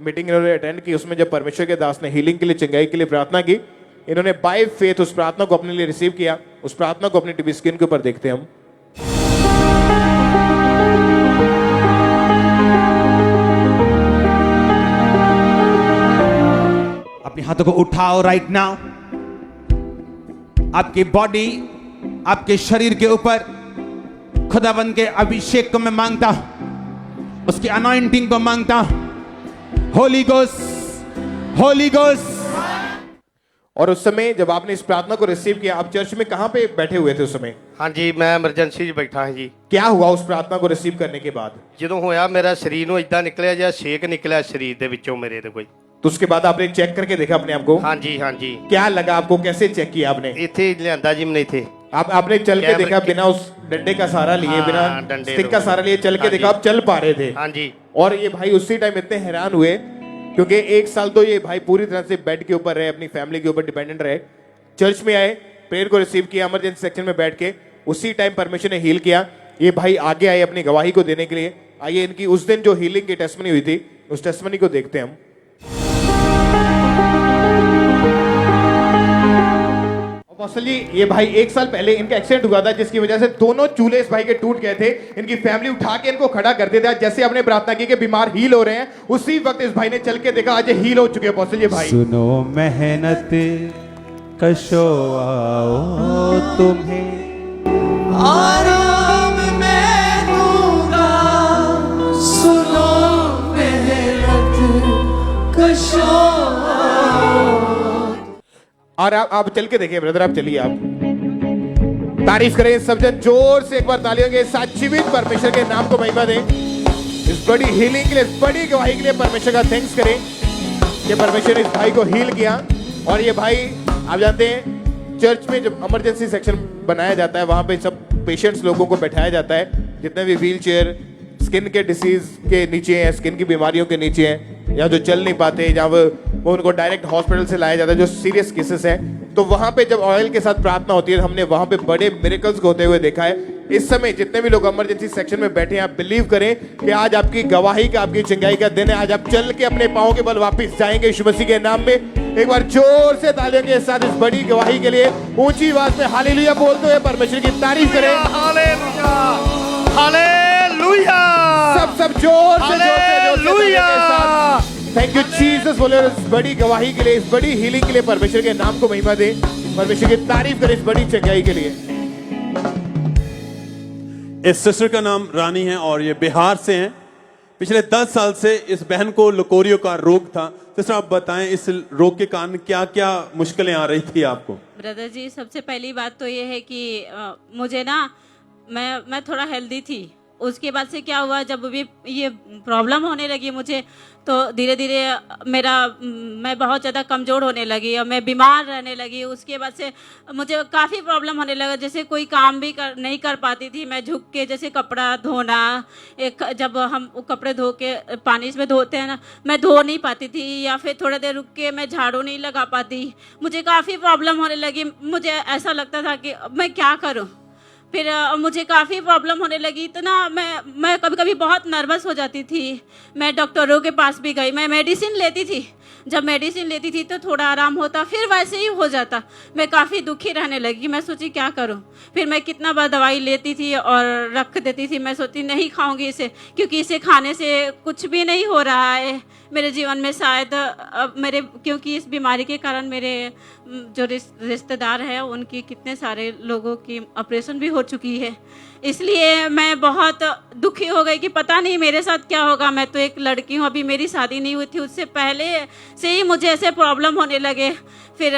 मीटिंग इन्होंने अटेंड की। उसमें जब परमेश्वर के दास ने हीलिंग के लिए, चंगाई के लिए प्रार्थना की, इन्होंने बाय फेथ उस प्रार्थना को अपने लिए रिसीव किया। उस प्रार्थना को अपनी टीवी स्क्रीन के ऊपर देखते हैं हम। अपने हाथों को उठाओ राइट नाउ। आपकी बॉडी, आपके शरीर के ऊपर खुदाबंद के अभिषेक को मैं मांगता हूं, उसकी अनॉइंटिंग को मांगता हूं। Holi ghost, Holi ghost. और उस समय जब आपने इस प्रार्थना को रिसीव किया, आप चर्च में कहां पे बैठे हुए थे उस समय? हाँ जी, मैं इमरजेंसी बैठा हाँ जी। क्या हुआ उस प्रार्थना को रिसीव करने के बाद? जो होया मेरा शरीर नूं इदां निकलिया जिहा छेक निकलिया शरीर दे विचों मेरे ते कोई। तो उसके बाद आपने चेक करके देखा अपने आप को? हाँ जी, हाँ जी। क्या लगा आपको, कैसे चेक किया आपने? इथे लियांदा जी मैंने इथे। आपने चल के देखा बिना उस डंडे का सहारा लिए, बिना स्टिक का सहारा लिए चल के देखा, आप चल पा रहे थे? हाँ जी। और ये भाई उसी टाइम इतने हैरान हुए क्योंकि 1 साल तो ये भाई पूरी तरह से बेड के ऊपर रहे, अपनी फैमिली के ऊपर डिपेंडेंट रहे। चर्च में आए, प्रेयर को रिसीव किया, इमरजेंसी सेक्शन में बैठ के, उसी टाइम परमेश्वर ने हील किया। ये भाई आगे आए अपनी गवाही को देने के लिए। आइए इनकी उस दिन जो हीलिंग की टेस्टमनी हुई थी, उस टेस्टमनी को देखते हैं हम। अपोस्टल जी, ये भाई 1 साल पहले इनका एक्सीडेंट हुआ था जिसकी वजह से दोनों चूल्हे इस भाई के टूट गए थे। इनकी फैमिली उठा के इनको खड़ा करते थे। जैसे आपने प्रार्थना की कि बीमार हील हो रहे हैं, उसी वक्त इस भाई ने चल के देखा, आज हील हो चुके हैं। अपोस्टल जी भाई, सुनो मेहनत कशो आओ तुम्हें आराम मैं दूंगा, सुनो मेहनत कशो। और आप चल के देखिए ब्रदर, आप चलिए, आप तारीफ करें सब जन जोर से एक बार तालियों के साथ। जीवित परमेश्वर के नाम को महिमा दें। इस बड़ी हीलिंग के लिए, इस बड़ी गवाही के लिए परमेश्वर का थैंक्स करें कि परमेश्वर ने इस भाई को हील किया। और ये भाई, आप जानते हैं चर्च में जब इमरजेंसी सेक्शन बनाया जाता है, वहां पे सब पेशेंट्स लोगों को बैठाया जाता है, जितने भी व्हील चेयर, स्किन के डिसीज के नीचे हैं, स्किन की बीमारियों के नीचे हैं, या जो चल नहीं पाते, जहाँ वो उनको डायरेक्ट हॉस्पिटल से लाया जाता है, जो सीरियस केसेस हैं। तो वहां पे जब ऑयल के साथ प्रार्थना होती है, हमने वहां पे बड़े मिरेकल्स होते हुए देखा है। इस समय जितने भी लोग इमरजेंसी सेक्शन में बैठे हैं, आप बिलीव करें कि आज आपकी गवाही का, आपकी चंगाई का दिन है। आज आप चल के अपने पांव के बल वापस जाएंगे यीशु मसीह के नाम में। एक बार जोर से तालियों के साथ इस बड़ी गवाही के लिए ऊंची आवाज में हालेलुया बोलते हुए परमेश्वर की तारीफ करें। Hallelujah, hallelujah. सब जोर से हालेलुया। थैंक यू जीसस बोले। और इस बड़ी गवाही के लिए, इस बड़ी हीलिंग के लिए परमेश्वर के नाम को महिमा दें। परमेश्वर की तारीफ करें इस बड़ी चंगाई के लिए। इस सिस्टर का नाम रानी है और ये बिहार से हैं। पिछले 10 साल से इस बहन को लकोरियों का रोग था। सिस्टर आप बताएं, इस रोग के कारण क्या क्या मुश्किलें आ रही थी आपको? ब्रदर जी, सबसे पहली बात तो ये है कि मुझे ना, मैं थोड़ा हेल्दी थी उसके बाद से क्या हुआ, जब भी ये प्रॉब्लम होने लगी मुझे, तो धीरे धीरे मैं बहुत ज़्यादा कमज़ोर होने लगी और मैं बीमार रहने लगी। उसके बाद से मुझे काफ़ी प्रॉब्लम होने लगा, जैसे कोई काम भी नहीं कर पाती थी मैं झुक के, जैसे कपड़ा धोना, जब हम कपड़े धो के पानी में धोते हैं ना, मैं धो नहीं पाती थी, या फिर थोड़ा देर रुक के मैं झाड़ू नहीं लगा पाती। मुझे काफ़ी प्रॉब्लम होने लगी, मुझे ऐसा लगता था कि मैं क्या करूं। फिर मुझे काफ़ी प्रॉब्लम होने लगी, तो ना मैं कभी कभी बहुत नर्वस हो जाती थी। मैं डॉक्टरों के पास भी गई, मैं मेडिसिन लेती थी, जब मेडिसिन लेती थी तो थोड़ा आराम होता, फिर वैसे ही हो जाता। मैं काफ़ी दुखी रहने लगी, मैं सोची क्या करूं। फिर मैं कितना बार दवाई लेती थी और रख देती थी। मैं सोचती नहीं खाऊंगी इसे, क्योंकि इसे खाने से कुछ भी नहीं हो रहा है मेरे जीवन में। शायद क्योंकि इस बीमारी के कारण मेरे जो रिश्तेदार हैं उनकी कितने सारे लोगों की ऑपरेशन भी हो चुकी है, इसलिए मैं बहुत दुखी हो गई कि पता नहीं मेरे साथ क्या होगा। मैं तो एक लड़की हूँ, अभी मेरी शादी नहीं हुई थी, उससे पहले से ही मुझे ऐसे प्रॉब्लम होने लगे। फिर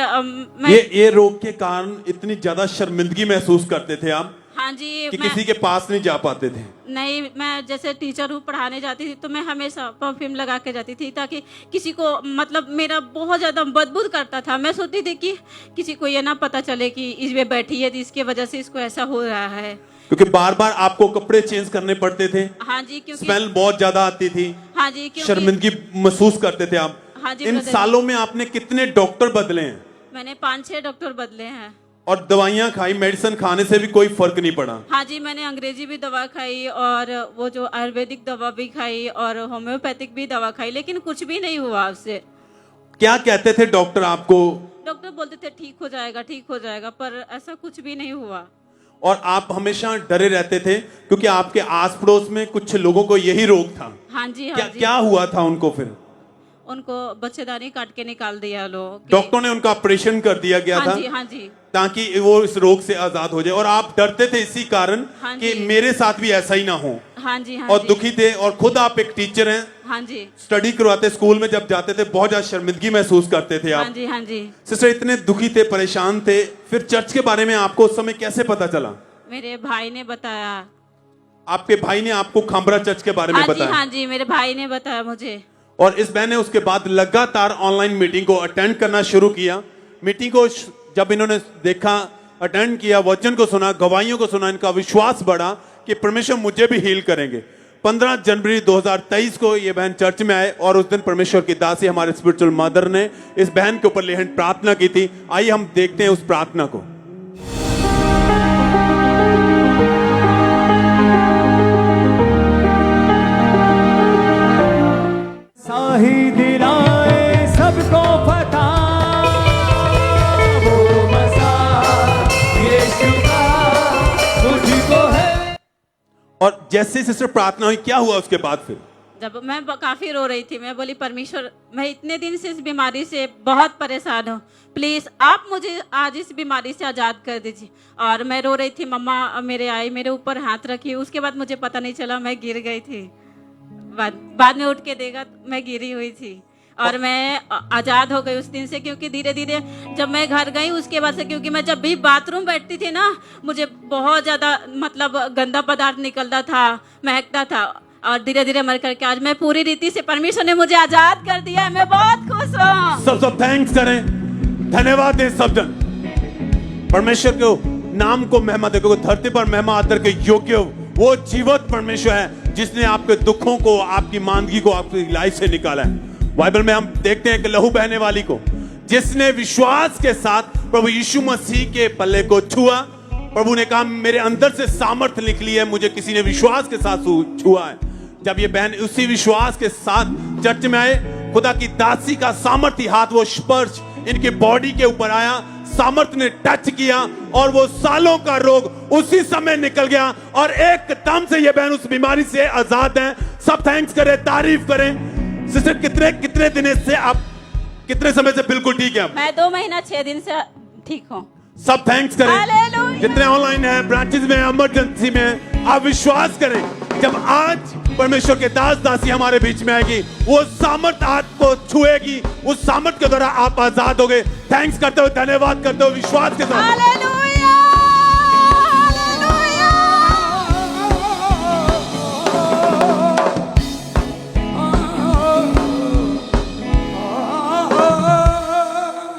ये रोग के कारण इतनी ज्यादा शर्मिंदगी महसूस करते थे आप? हाँ जी, कि किसी के पास नहीं जा पाते थे? नहीं, मैं जैसे टीचर हूँ, पढ़ाने जाती थी तो मैं हमेशा परफ्यूम लगा के जाती थी, ताकि किसी को, मतलब मेरा बहुत ज़्यादा बदबू करता था। मैं सोचती थी कि किसी को ये ना पता चले कि इसमें बैठी है तो इसकी वजह से इसको ऐसा हो रहा है। क्योंकि बार बार आपको कपड़े चेंज करने पड़ते थे? हाँ जी, क्योंकि स्मेल बहुत ज्यादा आती थी। हाँ जी, क्योंकि शर्मिंदगी महसूस करते थे आप? हाँ जी, इन सालों में आपने कितने डॉक्टर बदले हैं? मैंने 5-6 डॉक्टर बदले हैं। और दवाइयाँ खाई, मेडिसिन खाने से भी कोई फर्क नहीं पड़ा? हाँ जी, मैंने अंग्रेजी भी दवा खाई और वो जो आयुर्वेदिक दवा भी खाई और होम्योपैथिक भी दवा खाई, लेकिन कुछ भी नहीं हुआ उससे। क्या कहते थे डॉक्टर आपको? डॉक्टर बोलते थे ठीक हो जाएगा, ठीक हो जाएगा, पर ऐसा कुछ भी नहीं हुआ। और आप हमेशा डरे रहते थे क्योंकि आपके आस पड़ोस में कुछ लोगों को यही रोग था? हाँ जी, हाँ जी। क्या हुआ था उनको? फिर उनको बच्चेदानी काट के निकाल दिया लोग। डॉक्टर ने उनका ऑपरेशन कर दिया गया था? हाँ जी, हाँ जी। ताकि वो इस रोग से आजाद हो जाए, और आप डरते थे इसी कारण हाँ कि जी। मेरे साथ भी ऐसा ही ना हो। हाँ जी, हाँ और जी। दुखी थे, और खुद आप एक टीचर हैं। हाँ जी। स्टडी करवाते, स्कूल में जब जाते थे बहुत ज्यादा शर्मिंदगी महसूस करते थे आप। हाँ जी, हाँ जी। सिस्टर इतने दुखी थे, परेशान थे, फिर चर्च के बारे में आपको उस समय कैसे पता चला? मेरे भाई ने बताया। आपके भाई ने आपको खामरा चर्च के बारे में बताया? हाँ जी, मेरे भाई ने बताया मुझे। और इस बहन ने उसके बाद लगातार ऑनलाइन मीटिंग को अटेंड करना शुरू किया। मीटिंग को जब इन्होंने देखा, अटेंड किया, वचन को सुना, गवाहियों को सुना, इनका विश्वास बढ़ा कि परमेश्वर मुझे भी हील करेंगे। 15 जनवरी 2023 को ये बहन चर्च में आए और उस दिन परमेश्वर की दासी हमारे स्पिरिचुअल मदर ने इस बहन के ऊपर लेहन प्रार्थना की थी। आइए हम देखते हैं उस प्रार्थना को। साही दिलाए सबको पता, वो मज़ा यीशु का मुझको है। और जैसे सिस्टर प्रार्थना हुई, क्या हुआ उसके बाद? फिर जब मैं काफी रो रही थी, मैं बोली परमेश्वर, मैं इतने दिन से इस बीमारी से बहुत परेशान हूँ, प्लीज आप मुझे आज इस बीमारी से आजाद कर दीजिए। और मैं रो रही थी, मम्मा मेरे आई, मेरे ऊपर हाथ रखी। उसके बाद मुझे पता नहीं चला, मैं गिर गई थी। बाद में उठ के देखा मैं गिरी हुई थी और मैं आजाद हो गई उस दिन से। क्योंकि धीरे धीरे जब मैं घर गई उसके बाद से, क्योंकि मैं जब भी बाथरूम बैठती थी ना, मुझे बहुत ज्यादा मतलब गंदा पदार्थ निकलता था, महकता था, और धीरे धीरे मर करके आज मैं पूरी रीति से, परमेश्वर ने मुझे आजाद कर दिया है। मैं बहुत खुश हूँ। सब थैंक्स करें, धन्यवाद दें सब जन। परमेश्वर को नाम को महिमा दे, क्योंकि धरती पर महिमा आदर के योग्य वो जीवित परमेश्वर है जिसने आपके दुखों को, आपकी मांदगी को आपकी लाइफ से निकाला है। बाइबल में हम देखते हैं कि लहू बहने वाली को, जिसने विश्वास के साथ प्रभु यीशु मसीह के पल्ले को छुआ, प्रभु ने कहा मेरे अंदर से सामर्थ्य निकली है, मुझे किसी ने विश्वास के साथ छुआ है। जब ये बहन उसी विश्वास के साथ चर्च में आए, खुदा की दासी का सामर्थ्य हाथ, वो स्पर्श इनके बॉडी के ऊपर आया, सामर्थ्य ने टच किया और वो सालों का रोग उसी समय निकल गया और एकदम से ये बहन उस बीमारी से आजाद है। सब थैंक्स करें, तारीफ करें। सिस्टर कितने दिन से आप, कितने समय से बिल्कुल ठीक है? मैं 2 महीना 6 दिन से ठीक हूँ। सब थैंक्स करें। जितने ऑनलाइन है, ब्रांचेस में, इमरजेंसी में, आप विश्वास करें जब आज परमेश्वर के दास दासी हमारे बीच में आएगी, वो सामर्थ आपको छुएगी, उस सामर्थ के द्वारा आप आजाद होगे। थैंक्स करते हुए, धन्यवाद करते हुए, विश्वास के साथ।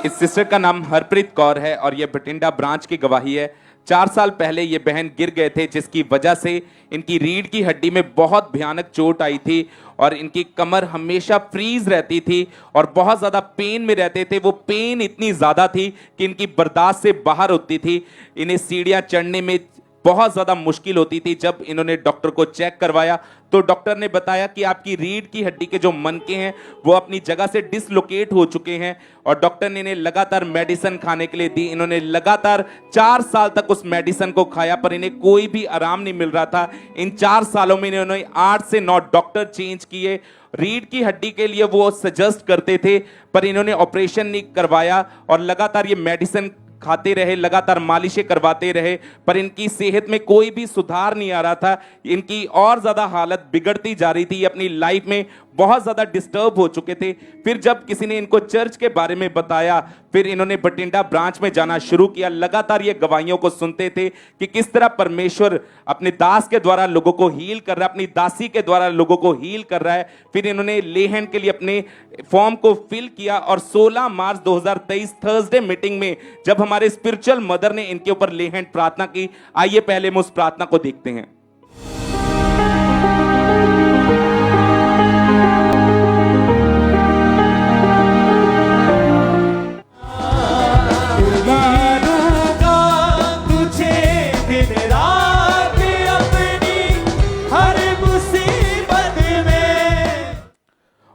इस सिस्टर का नाम हरप्रीत कौर है और ये बठिंडा ब्रांच की गवाही है। 4 साल पहले ये बहन गिर गए थे, जिसकी वजह से इनकी रीढ़ की हड्डी में बहुत भयानक चोट आई थी और इनकी कमर हमेशा फ्रीज रहती थी और बहुत ज़्यादा पेन में रहते थे। वो पेन इतनी ज़्यादा थी कि इनकी बर्दाश्त से बाहर होती थी। इन्हें सीढ़ियाँ चढ़ने में बहुत ज़्यादा मुश्किल होती थी। जब इन्होंने डॉक्टर को चेक करवाया तो डॉक्टर ने बताया कि आपकी रीढ़ की हड्डी के जो मनके हैं वो अपनी जगह से डिसलोकेट हो चुके हैं और डॉक्टर ने इन्हें लगातार मेडिसिन खाने के लिए दी। इन्होंने लगातार 4 साल तक उस मेडिसिन को खाया पर इन्हें कोई भी आराम नहीं मिल रहा था। इन 4 सालों में इन्होंने 8 से 9 डॉक्टर चेंज किए। रीढ़ की हड्डी के लिए वो सजेस्ट करते थे पर इन्होंने ऑपरेशन नहीं करवाया और लगातार ये मेडिसिन खाते रहे, लगातार मालिशें करवाते रहे पर इनकी सेहत में कोई भी सुधार नहीं आ रहा था। इनकी और ज़्यादा हालत बिगड़ती जा रही थी। ये अपनी लाइफ में बहुत ज़्यादा डिस्टर्ब हो चुके थे। फिर जब किसी ने इनको चर्च के बारे में बताया, फिर इन्होंने बठिंडा ब्रांच में जाना शुरू किया। लगातार ये गवाहियों को सुनते थे कि किस तरह परमेश्वर अपने दास के द्वारा लोगों को हील कर रहा है, अपनी दासी के द्वारा लोगों को हील कर रहा है। फिर इन्होंने लेहन के लिए अपने फॉर्म को फिल किया और 16 मार्च 2023 थर्सडे मीटिंग में जब हमारे स्पिरिचुअल मदर ने इनके ऊपर लेहन प्रार्थना की, आइए पहले हम उस प्रार्थना को देखते हैं। मारूंगा तुझे दिन रात अपनी हर मुसीबत में।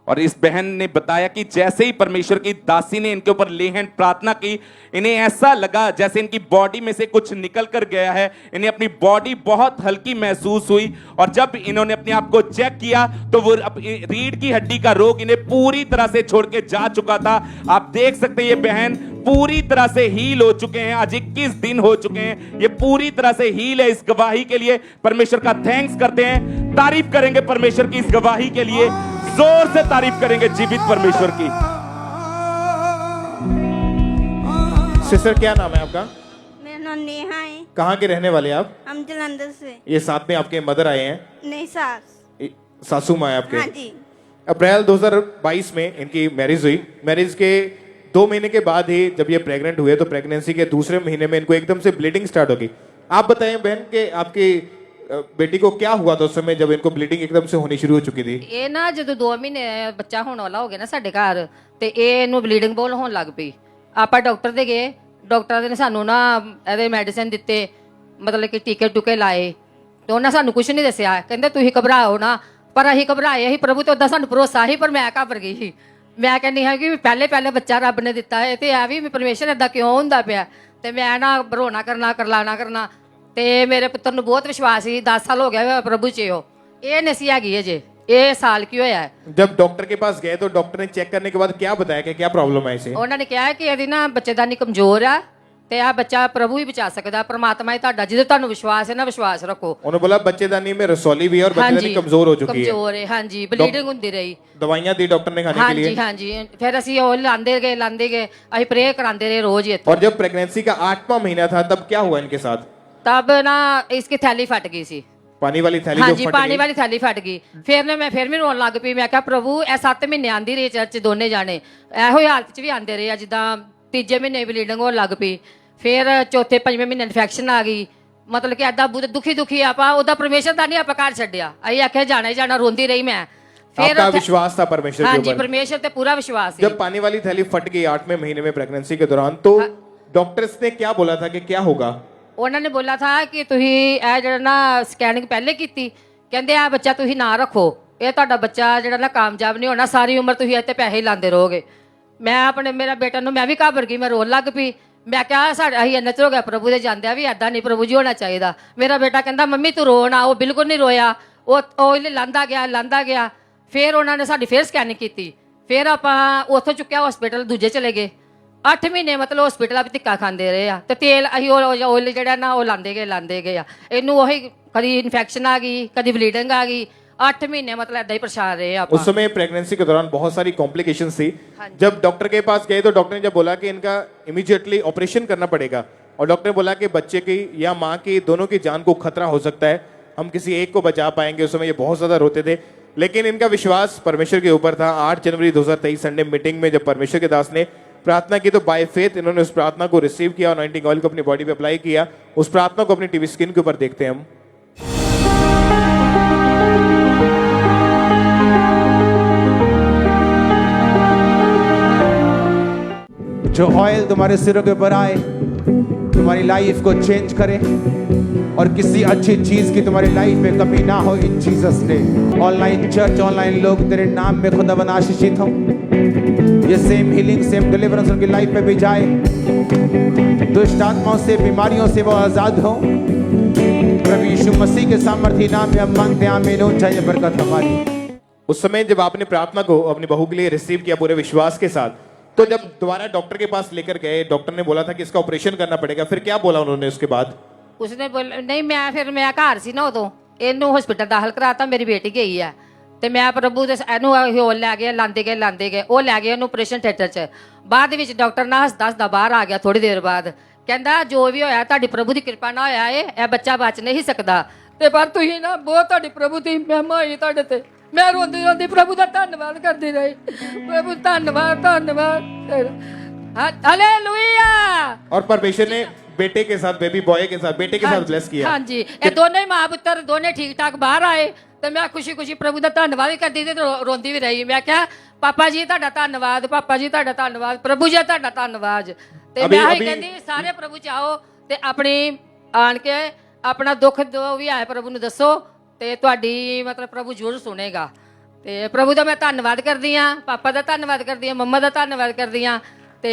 और इस बहन ने बताया कि जैसे ही परमेश्वर की दासी ने इनके ऊपर लेहन प्रार्थना की, इन्हें ऐसा लगा जैसे इनकी बॉडी में से कुछ निकल कर गया है। इन्हें अपनी बॉडी बहुत हल्की महसूस हुई और जब इन्होंने अपने आप को चेक किया तो वो रीढ़ की हड्डी का रोग इन्हें पूरी तरह से छोड़ के जा चुका था। आप देख सकते हैं ये बहन पूरी तरह से हील हो चुके हैं। आज 21 दिन हो चुके हैं, ये पूरी तरह से हील है। इस गवाही के लिए परमेश्वर का थैंक्स करते हैं, तारीफ करेंगे परमेश्वर की इस गवाही के लिए, जोर से तारीफ करेंगे जीवित परमेश्वर की। सिस्टर क्या नाम है आपका? मेरा नाम नेहा है। कहाँ के रहने वाले आप? हम जलंधर से। ये साथ में आपके मदर आए हैं? नहीं, सास। सासू माँ है आपके? हाँ जी। अप्रैल 2022 में इनकी मैरिज हुई। मैरिज के 2 महीने के बाद ही जब ये प्रेग्नेंट हुए तो प्रेगनेंसी के दूसरे महीने में इनको एकदम से ब्लीडिंग स्टार्ट हो गई। आप बताएं बहन कि आपकी बेटी को क्या हुआ था उस समय जब इनको ब्लीडिंग एकदम से होनी शुरू हो चुकी थी? ਇਹ ਨਾ ਜਦੋਂ 2 ਮਹੀਨੇ ਬੱਚਾ ਹੋਣ ਵਾਲਾ ਹੋ ਗਿਆ ਨਾ ਸਾਡੇ ਘਰ ਤੇ ਇਹਨੂੰ ਬਲੀਡਿੰਗ ਬੋਲ ਹੋਣ ਲੱਗ ਪਈ। ਆਪਾਂ ਡਾਕਟਰ ਦੇ ਗਏ, ਡਾਕਟਰ ਨੇ ਸਾਨੂੰ ਨਾ ਇਹਦੇ ਮੈਡੀਸਿਨ ਦਿੱਤੇ, ਮਤਲਬ ਕਿ ਟੀਕੇ ਟੁਕੇ ਲਾਏ ਤੇ ਉਹਨਾਂ ਸਾਨੂੰ ਕੁਝ ਨਹੀਂ ਦੱਸਿਆ। ਕਹਿੰਦੇ ਤੁਸੀਂ ਘਬਰਾਓ ਨਾ, ਪਰ ਅਸੀਂ ਘਬਰਾਏ ਸੀ ਪ੍ਰਭੂ ਤੇ ਉਦਾਂ ਸਾਨੂੰ ਭਰੋਸਾ ਸੀ ਪਰ ਮੈਂ ਘਬਰ ਗਈ ਸੀ। ਮੈਂ ਕਹਿੰਦੀ ਹਾਂ ਕਿ ਪਹਿਲੇ ਪਹਿਲੇ ਬੱਚਾ ਰੱਬ ਨੇ ਦਿੱਤਾ ਹੈ ਤੇ ਐ ਵੀ ਪਰਮੇਸ਼ਰ ਏਦਾਂ ਕਿਉਂ ਹੁੰਦਾ ਪਿਆ ਤੇ ਮੈਂ ਨਾ ਭਰੋਣਾ ਕਰਨਾ ਕਰਲਾਣਾ ਕਰਨਾ ਤੇ ਮੇਰੇ ਪੁੱਤਰ ਨੂੰ ਬਹੁਤ ਵਿਸ਼ਵਾਸ ਸੀ। 10 ਸਾਲ ਹੋ ਗਿਆ ਪ੍ਰਭੂ ਚ ਇਹ ਨਸੀ ਹੈਗੀ ਹੈ ਜੇ ਇਹ ਸਾਲ ਕੀ ਹੋਇਆ ਹੈ। जब डॉक्टर के पास गए तो डॉक्टर ने चेक करने के बाद क्या बताया कि क्या प्रॉब्लम है इसे? ਉਹਨਾਂ ਨੇ ਕਿਹਾ ਕਿ ਇਹਦੀ ਨਾ ਬੱਚੇਦਾਨੀ ਕਮਜ਼ੋਰ ਆ ਤੇ ਆ ਬੱਚਾ ਪ੍ਰਭੂ ਹੀ ਬਚਾ ਸਕਦਾ, ਪ੍ਰਮਾਤਮਾ ਹੀ ਤੁਹਾਡਾ, ਜਿਹਦੇ ਤੁਹਾਨੂੰ ਵਿਸ਼ਵਾਸ ਹੈ ਨਾ ਵਿਸ਼ਵਾਸ ਰੱਖੋ। उन्होंने बोला बच्चेदानी में रसौली भी है और बच्चेदानी कमजोर हो चुकी है। ਕਮਜ਼ੋਰ ਹੈ, ਹਾਂਜੀ, ਬਲੀਡਿੰਗ ਹੁੰਦੀ ਰਹੀ। दवाइयां दी डॉक्टर ने खाने के लिए। ਹਾਂਜੀ ਹਾਂਜੀ, ਫਿਰ ਅਸੀਂ ਉਹ ਲਾਂਦੇ ਗਏ ਅਸੀਂ ਪ੍ਰੇ ਕਰਾਉਂਦੇ ਰਹੇ रोज ही। और जब प्रेगनेंसी का 8वां महीना था तब क्या हुआ इनके साथ? तब ना इसकी थैली फट गई सी। पानी वाली थैली हाँ जो जी, फट पानी गई। वाली थैली फट गई। फिर मैं रोन लग पई। मैं कहा प्रभु ए 7 महीने आंदी रही चर्च दोने जाने, ਇਹੋ ਹਾਲਤ ਚ ਵੀ ਆਂਦੇ ਰਹੇ ਆ ਜਿੱਦਾਂ 3 ਮਹੀਨੇ ਬਲੀਡਿੰਗ ਹੋਣ ਲੱਗ ਪਈ। ਫਿਰ 4ਵੇਂ 5ਵੇਂ ਮਹੀਨੇ ਇਨਫੈਕਸ਼ਨ ਆ ਗਈ। ਮਤਲਬ ਕਿ ਐਦਾਂ ਦੁਖੀ ਆਪਾਂ ਉਹਦਾ ਪਰਮੇਸ਼ਰ ਦਾ ਨਹੀਂ ਆਪਾਂ ਘਰ ਛੱਡਿਆ। ਅਸੀਂ ਆਖਿਆ ਜਾਣਾ ਹੀ ਜਾਣਾ, ਰੋਂਦੀ ਰਹੀ मैं। आपका विश्वास था परमेश्वर के हाँ जी, ऊपर? परमेश्वर पे पूरा विश्वास है। जब पानी वाली थैली फट गई 8वें महीने में प्रेगनेंसी के दौरान तो डॉक्टर्स ने क्या बोला था कि क्या होगा? ਉਹਨਾਂ ਨੇ ਬੋਲਾ ਥਾ ਕਿ ਤੁਸੀਂ ਇਹ ਜਿਹੜਾ ਨਾ ਸਕੈਨਿੰਗ ਪਹਿਲੇ ਕੀਤੀ, ਕਹਿੰਦੇ ਆ ਬੱਚਾ ਤੁਸੀਂ ਨਾ ਰੱਖੋ, ਇਹ ਤੁਹਾਡਾ ਬੱਚਾ ਜਿਹੜਾ ਨਾ ਕਾਮਯਾਬ ਨਹੀਂ ਹੋਣਾ, ਸਾਰੀ ਉਮਰ ਤੁਸੀਂ ਇੱਥੇ ਪੈਸੇ ਲਾਉਂਦੇ ਰਹੋਗੇ। ਮੈਂ ਮੇਰਾ ਬੇਟਾ ਨੂੰ ਮੈਂ ਵੀ ਘਬਰ ਗਈ, ਮੈਂ ਰੋਣ ਲੱਗ ਪਈ। ਮੈਂ ਕਿਹਾ ਸਾਡਾ ਅਸੀਂ ਇੰਨਾ ਚਿਰ ਹੋ ਗਿਆ ਪ੍ਰਭੂ ਦੇ ਜਾਂਦਿਆਂ ਵੀ ਐਦਾਂ ਨਹੀਂ ਪ੍ਰਭੂ ਜੀ ਹੋਣਾ ਚਾਹੀਦਾ। ਮੇਰਾ ਬੇਟਾ ਕਹਿੰਦਾ ਮੰਮੀ ਤੂੰ ਰੋ ਨਾ, ਉਹ ਬਿਲਕੁਲ ਨਹੀਂ ਰੋਇਆ, ਉਹ ਲਾਂਦਾ ਗਿਆ। ਫਿਰ ਉਹਨਾਂ ਨੇ ਸਾਡੀ ਫਿਰ ਸਕੈਨਿੰਗ ਕੀਤੀ, ਫਿਰ ਆਪਾਂ ਉੱਥੋਂ ਚੁੱਕਿਆ ਹਸਪੀਟਲ ਦੂਜੇ ਚਲੇ ਗਏ। 8 ਮਹੀਨੇ ਮਤਲਬ ਹਸਪੀਟਲ ਵਿੱਚ ਧੱਕਾ ਖਾਂਦੇ ਰਹੇ ਆ ਤੇ ਤੇਲ ਅਸੀਂ ਓਇਲ ਜਿਹੜਾ ਨਾ ਉਹ ਲਾਂਦੇ ਗਏ ਆ। ਇਹਨੂੰ ਉਹੀ ਕਦੀ ਇਨਫੈਕਸ਼ਨ ਆ ਗਈ, ਕਦੀ ਬਲੀਡਿੰਗ ਆ ਗਈ। 8 ਮਹੀਨੇ मतलब ऐदा ही परेशान रहे आप। उस समय प्रेगनेंसी के दौरान बहुत सारी कॉम्प्लिकेशंस थी। जब डॉक्टर के पास गए तो डॉक्टर ने जब बोला कि इनका इमीडिएटली ऑपरेशन करना पड़ेगा और डॉक्टर ने बोला कि बच्चे की या माँ की दोनों की जान को खतरा हो सकता है, हम किसी एक को बचा पाएंगे। उस समय ये बहुत ज्यादा रोते थे लेकिन इनका विश्वास परमेश्वर के ऊपर था। 8 जनवरी 2023 संडे मीटिंग में जब परमेश्वर के दास ने प्रार्थना की तो बाय फेथ इन्होंने उस प्रार्थना को रिसीव किया, अनॉइंटिंग ऑयल को अपनी बॉडी पे अप्लाई किया। उस प्रार्थना को अपनी टीवी स्क्रीन के ऊपर देखते हैं हम। जो ऑयल तुम्हारे सिरों के ऊपर आए, तुम्हारी लाइफ को चेंज करे और किसी अच्छी चीज की तुम्हारी लाइफ में कमी ना हो इन जीसस ने। ऑनलाइन चर्च, ऑनलाइन लोग तेरे नाम में खुदा बना आशीषित हो। ये सेम हीलिंग, सेम डिलीवरेंस उनकी लाइफ में भी जाए। दुष्ट आत्माओं से, बीमारियों से वो आजाद हो। प्रभु यीशु मसीह के सामर्थी नाम में हम मांगते हैं, आमीन। हो जाए बरकत हमारी। उस समय जब आपने प्रार्थना को अपनी बहू के लिए रिसीव किया पूरे विश्वास के साथ, तो जब दोबारा डॉक्टर के पास लेकर गए, डॉक्टर ने बोला था कि इसका ऑपरेशन करना पड़ेगा, फिर क्या बोला उन्होंने उसके बाद? उसने बोला नहीं, मैं घर सी ना उदों, ਇਹਨੂੰ ਹਸਪੀਟਲ ਦਾਖਲ ਕਰਾਤਾ, ਮੇਰੀ ਬੇਟੀ ਗਈ ਆ ਤੇ ਮੈਂ ਪ੍ਰਭੂ ਦੇ ਇਹਨੂੰ ਹੋਰ ਲੈ ਗਏ, ਲਾਂਦੇ ਗਏ ਉਹ ਲੈ ਗਏ ਉਹਨੂੰ ਆਪਰੇਸ਼ਨ ਥੀਏਟਰ 'ਚ। ਬਾਅਦ ਵਿੱਚ ਡਾਕਟਰ ਨਾ ਹੱਸਦਾ ਬਾਹਰ ਆ ਗਿਆ ਥੋੜੀ ਦੇਰ ਬਾਅਦ, ਕਹਿੰਦਾ ਜੋ ਵੀ ਹੋਇਆ ਤੁਹਾਡੀ ਪ੍ਰਭੂ ਦੀ ਕਿਰਪਾ ਨਾਲ ਹੋਇਆ ਏ, ਇਹ ਬੱਚਾ ਬਚ ਨਹੀਂ ਸਕਦਾ ਤੇ ਪਰ ਤੁਸੀਂ ਨਾ ਬਹੁਤ ਤੁਹਾਡੀ ਪ੍ਰਭੂ ਦੀ ਮਹਿਮਾ ਹੋਈ ਤੁਹਾਡੇ ਤੇ। ਮੈਂ ਰੋਂਦੀ ਰੋਂਦੀ ਪ੍ਰਭੂ ਦਾ ਧੰਨਵਾਦ ਕਰਦੀ ਰਹੀ। ਪ੍ਰਭੂ ਧੰਨਵਾਦ हालेलुया। और परमेश्वर ने बेटे के साथ, बेबी बॉय के साथ, बेटे के साथ ब्लेस किया। हाँ जी, ये दोनों ही माँ पुत्र दोनों ठीक ठाक बाहर आए तो मैं खुशी खुशी प्रभु का धन्नवाद भी करती थी, रोंदी भी रही। मैं क्या पापा जी तुहाडा धन्नवाद, पापा जी तुहाडा धन्नवाद, प्रभु जी तुहाडा धन्नवाद। ते मैं ही कहती सारे प्रभु चाहो ते अपनी आन के अपना दुख जो भी है प्रभु ਨੂੰ ਦੱਸੋ ਤੇ ਤੁਹਾਡੀ मतलब प्रभु जरूर सुनेगा। ਤੇ प्रभु ਦਾ ਮੈਂ ਧੰਨਵਾਦ ਕਰਦੀ ਆ, ਪਾਪਾ ਦਾ ਧੰਨਵਾਦ ਕਰਦੀ ਆ, ਮੰਮਾ ਦਾ ਧੰਨਵਾਦ करदी आ। ते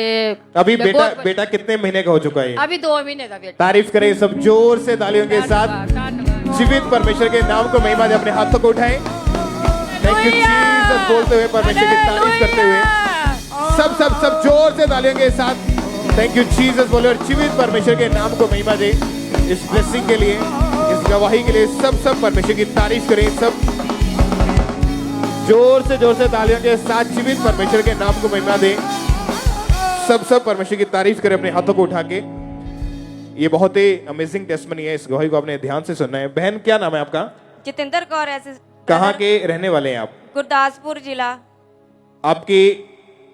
अभी बेटा कितने महीने का हो चुका है? अभी 2 महीने का बेटा। तारीफ करें सब जोर से तालियों के साथ। जीवित परमेश्वर के नाम को महिमा दे, अपने हाथों को उठाएं। थैंक यू जीसस बोलते हुए, परमेश्वर की तारीफ करते हुए सब जोर से तालियों के साथ थैंक यू जीसस बोले और जीवित परमेश्वर के नाम को महिमा दे। इस ब्लेसिंग के लिए, इस गवाही के लिए सब परमेश्वर की तारीफ करें। सब जोर से तालियों के साथ जीवित परमेश्वर के नाम को महिमा दे। सब परमेश्वर की तारीफ करें अपने हाथों को उठा के। ये बहुत ही अमेजिंग टेस्टमनी है, इस गवाही को आपने ध्यान से सुनना है। बहन क्या नाम है आपका? जितेंद्र कौर है। कहाँ के रहने वाले हैं आप? गुरदासपुर जिला। आपकी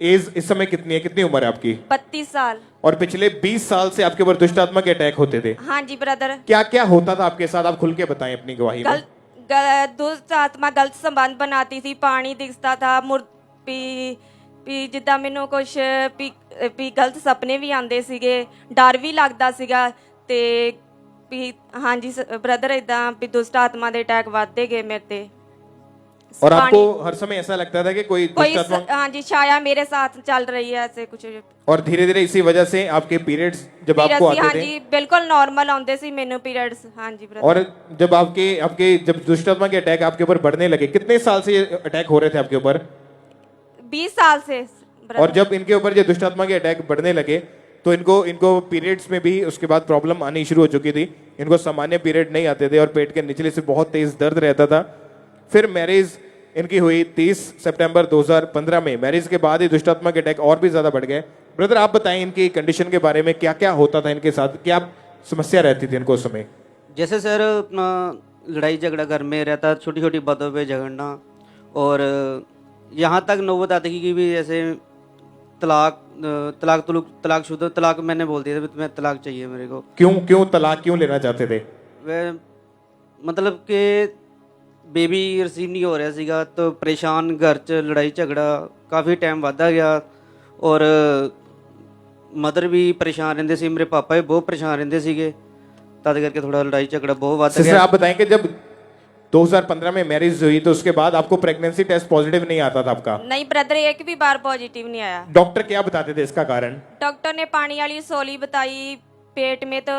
एज इस समय कितनी है, कितनी उम्र है आपकी? 32 साल। और पिछले 20 साल से आपके ऊपर दुष्ट आत्मा के अटैक होते थे? हाँ जी ब्रदर। क्या क्या होता था आपके साथ, आप खुल के बताएं अपनी गवाही में। दुष्ट आत्मा गलत संबंध बनाती थी, पानी दिखता था, ਵੀ ਜਿੱਦਾਂ ਮੈਨੂੰ ਕੁਝ ਵੀ ਗਲਤ ਸੁਪਨੇ ਵੀ ਆਉਂਦੇ ਸੀਗੇ, ਡਰ ਵੀ ਲੱਗਦਾ ਸੀਗਾ ਤੇ ਵੀ ਹਾਂਜੀ ਬ੍ਰਦਰ ਇਦਾਂ ਵੀ ਦੁਸ਼ਟ ਆਤਮਾ ਦੇ ਅਟੈਕ ਵੱਧਦੇ ਗਏ ਮੇਰੇ ਤੇ। और आपको हर समय ऐसा लगता था कि कोई दुष्ट आत्मा, हाँ जी, छाया मेरे साथ चल रही है ऐसे कुछ। और धीरे धीरे इसी वजह से आपके पीरियड्स जब आपको आते हाँ थे? जी बिल्कुल नॉर्मल आते सी मेनू पीरियड्स। हाँ जी ब्रदर। और जब आपके जब दुष्ट आत्मा के अटैक आपके ऊपर बढ़ने लगे, कितने साल से ये अटैक हो रहे थे आपके ऊपर? 20 साल से। और जब इनके ऊपर जो दुष्ट आत्मा के अटैक बढ़ने लगे तो इनको पीरियड्स में भी उसके बाद प्रॉब्लम आनी शुरू हो चुकी थी। इनको सामान्य पीरियड नहीं आते थे और पेट के निचले से बहुत तेज दर्द रहता था। फिर मैरिज इनकी हुई 30 सितंबर 2015 में। मैरिज के बाद ही दुष्ट आत्मा के अटैक और भी ज्यादा बढ़ गए। ब्रदर आप बताएं इनकी कंडीशन के बारे में, क्या क्या होता था इनके साथ, क्या समस्या रहती थी इनको उस समय? जैसे सर अपना लड़ाई झगड़ा घर में रहता, छोटी छोटी बातों पे झगड़ना और यहाँ तक नौबत आती कि भी ऐसे तलाकशुदा तलाक मैंने बोल दिया था, तुम्हें तलाक चाहिए मेरे को। क्यों तलाक क्यों लेना चाहते थे? वह मतलब कि बेबी रिसीव नहीं हो रहा सीगा तो परेशान, घर च लड़ाई झगड़ा काफ़ी टाइम वादा गया और मदर भी परेशान रहते सी, मेरे पापा भी बहुत परेशान रहते सीगे, तद करके थोड़ा लड़ाई झगड़ा बहुत वादा गया। आप बताएं कि जब 2015 में मैरिज हुई तो उसके बाद आपको प्रेगनेंसी टेस्ट पॉजिटिव नहीं आता था आपका? नहीं ब्रदर, एक भी बार पॉजिटिव नहीं आया। डॉक्टर क्या बताते थे इसका कारण? डॉक्टर ने पानी वाली सोली बताई पेट में, तो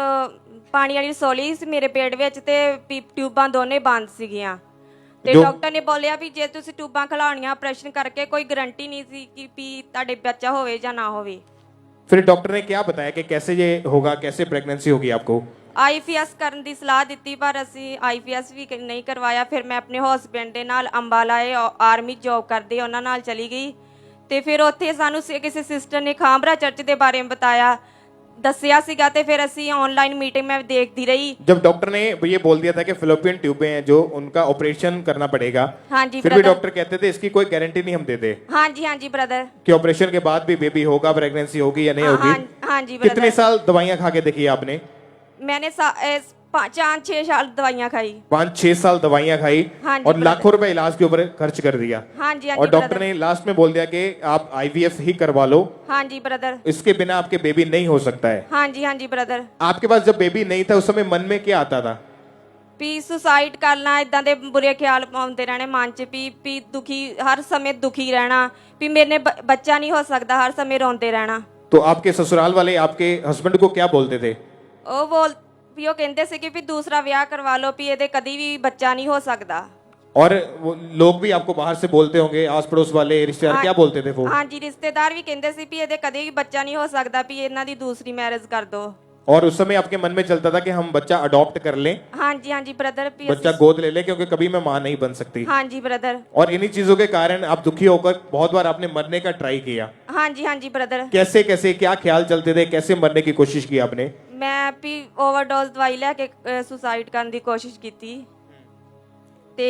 पानी वाली सोली मेरे पेट ਵਿੱਚ ਤੇ ਟਿਊਬਾਂ ਦੋਨੇ ਬੰਦ ਸੀਗੀਆਂ ਤੇ ਡਾਕਟਰ ਨੇ ਬੋਲਿਆ ਵੀ ਜੇ ਤੁਸੀਂ ਟਿਊਬਾਂ ਖਲਾਉਣੀਆਂ ਆਪਰੇਸ਼ਨ ਕਰਕੇ ਕੋਈ ਗਾਰੰਟੀ ਨਹੀਂ ਸੀ ਕਿ ਵੀ ਤੁਹਾਡੇ ਬੱਚਾ ਹੋਵੇ ਜਾਂ ਨਾ ਹੋਵੇ। फिर डॉक्टर ने क्या बताया कि कैसे ये होगा, कैसे प्रेगनेंसी होगी आपको? ਆਈਪੀਐਸ ਕਰਨ ਦੀ ਸਲਾਹ ਦਿੱਤੀ ਪਰ ਅਸੀਂ ਆਈਪੀਐਸ ਵੀ ਨਹੀਂ ਕਰਵਾਇਆ। ਫਿਰ ਮੈਂ ਆਪਣੇ ਹਸਬੈਂਡ ਦੇ ਨਾਲ ਅੰਬਾਲਾ ਆਰਮੀ ਜੌਬ ਕਰਦੇ ਉਹਨਾਂ ਨਾਲ ਚਲੀ ਗਈ ਤੇ ਫਿਰ ਉੱਥੇ ਸਾਨੂੰ ਕਿਸੇ ਸਿਸਟਰ ਨੇ ਖਾਂਬਰਾ ਚਰਚ ਦੇ ਬਾਰੇ ਬਤਾਇਆ ਦੱਸਿਆ ਸੀਗਾ ਤੇ ਫਿਰ ਅਸੀਂ ਆਨਲਾइन मीटिंग में देखती रही। जब डॉक्टर ने ये बोल दिया था कि फिलोपियन ट्यूबें हैं जो उनका ऑपरेशन करना पड़ेगा, हाँ जी फिर भी ब्रदर। डॉक्टर कहते थे इसकी कोई गारंटी नहीं हम देते हाँ जी ब्रदर। कि ऑपरेशन के बाद भी बेबी होगा, प्रेगनेंसी होगी या नहीं होगी। हाँ जी कितने ब्रदर। साल दवाइयां खा के देखी आपने? मैंने 5-6 साल दवाइयां खाई। 5-6 साल दवाइयां खाई हाँ जी और ब्रदर। लाखों रुपए इलाज के ऊपर खर्च कर दिया। हाँ जी और डॉक्टर ने लास्ट में बोल दिया कि आप आईवीएफ ही करवा लो, हाँ जी ब्रदर। इसके बिना आपके बेबी नहीं हो सकता है। हाँ जी ब्रदर। आपके पास जब बेबी नहीं था उस समय मन में क्या आता था? ਵੀ ਸੁਸਾਈਡ ਕਰਨਾ, ਇਦਾਂ ਦੇ ਬੁਰੇ ਖਿਆਲ ਆਉਂਦੇ ਰਹਿਣੇ ਮਨ 'ਚ ਵੀ ਦੁਖੀ, ਹਰ ਸਮੇਂ ਦੁਖੀ ਰਹਿਣਾ, ਵੀ ਮੇਰੇ ਬੱਚਾ ਨਹੀਂ ਹੋ ਸਕਦਾ, ਹਰ ਸਮੇਂ ਰੋਂਦੇ ਰਹਿਣਾ। तो आपके ससुराल वाले आपके हस्बैंड को क्या बोलते थे? ਉਹ ਕਹਿੰਦੇ ਸੀ ਕਿ ਵੀ ਦੂਸਰਾ ਵਿਆਹ ਕਰਵਾ ਲਓ, ਵੀ ਇਹਦੇ ਕਦੀ ਵੀ ਬੱਚਾ ਨਹੀਂ ਹੋ ਸਕਦਾ। और वो लोग भी आपको बाहर से बोलते होंगे, आस पड़ोस वाले रिश्तेदार क्या बोलते थे वो? ਹਾਂਜੀ ਰਿਸ਼ਤੇਦਾਰ ਵੀ ਕਹਿੰਦੇ ਸੀ ਵੀ ਇਹਦੇ ਕਦੀ ਵੀ ਬੱਚਾ ਨਹੀਂ ਹੋ ਸਕਦਾ, ਵੀ ਇਹਨਾਂ ਦੀ ਦੂਸਰੀ ਮੈਰਿਜ ਕਰ ਦਿਓ। और उस समय आपके मन में चलता था कि हम बच्चा अडॉप्ट कर लें, ਹਾਂਜੀ ब्रदर। बच्चा गोद ले लें, क्योंकि कभी मैं मां नहीं बन सकती। ਹਾਂਜੀ ब्रदर। और इन्हीं चीजों के कारण आप दुखी होकर बहुत बार आपने मरने का ट्राई किया। ਹਾਂਜੀ ब्रदर। कैसे कैसे क्या ख्याल चलते थे, कैसे मरने की कोशिश की आपने? ਮੈਂ ਵੀ ਓਵਰਡੋਜ਼ ਦਵਾਈ ਲੈ ਕੇ ਸੁਸਾਈਡ ਕਰਨ ਦੀ ਕੋਸ਼ਿਸ਼ ਕੀਤੀ ਤੇ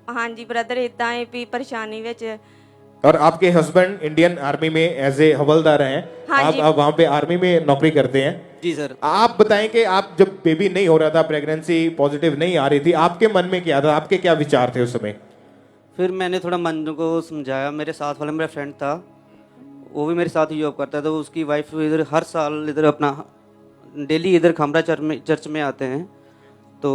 ਹਾਂਜੀ ब्रदर ਇਦਾਂ ਹੀ ਵੀ ਪਰੇਸ਼ਾਨੀ ਵਿੱਚ। और आपके हस्बैंड इंडियन आर्मी में एज ए हवलदार हैं, हाँ आप जी। वहाँ पे आर्मी में नौकरी करते हैं। जी सर। आप बताएं कि आप जब बेबी नहीं हो रहा था, प्रेगनेंसी पॉजिटिव नहीं आ रही थी, आपके मन में क्या था, आपके क्या विचार थे उस समय? फिर मैंने थोड़ा मन को समझाया। मेरे साथ वाला मेरा फ्रेंड था, वो भी मेरे साथ ही जॉब करता था। उसकी वाइफ इधर हर साल इधर अपना डेली इधर खमरा चर्च में आते हैं, तो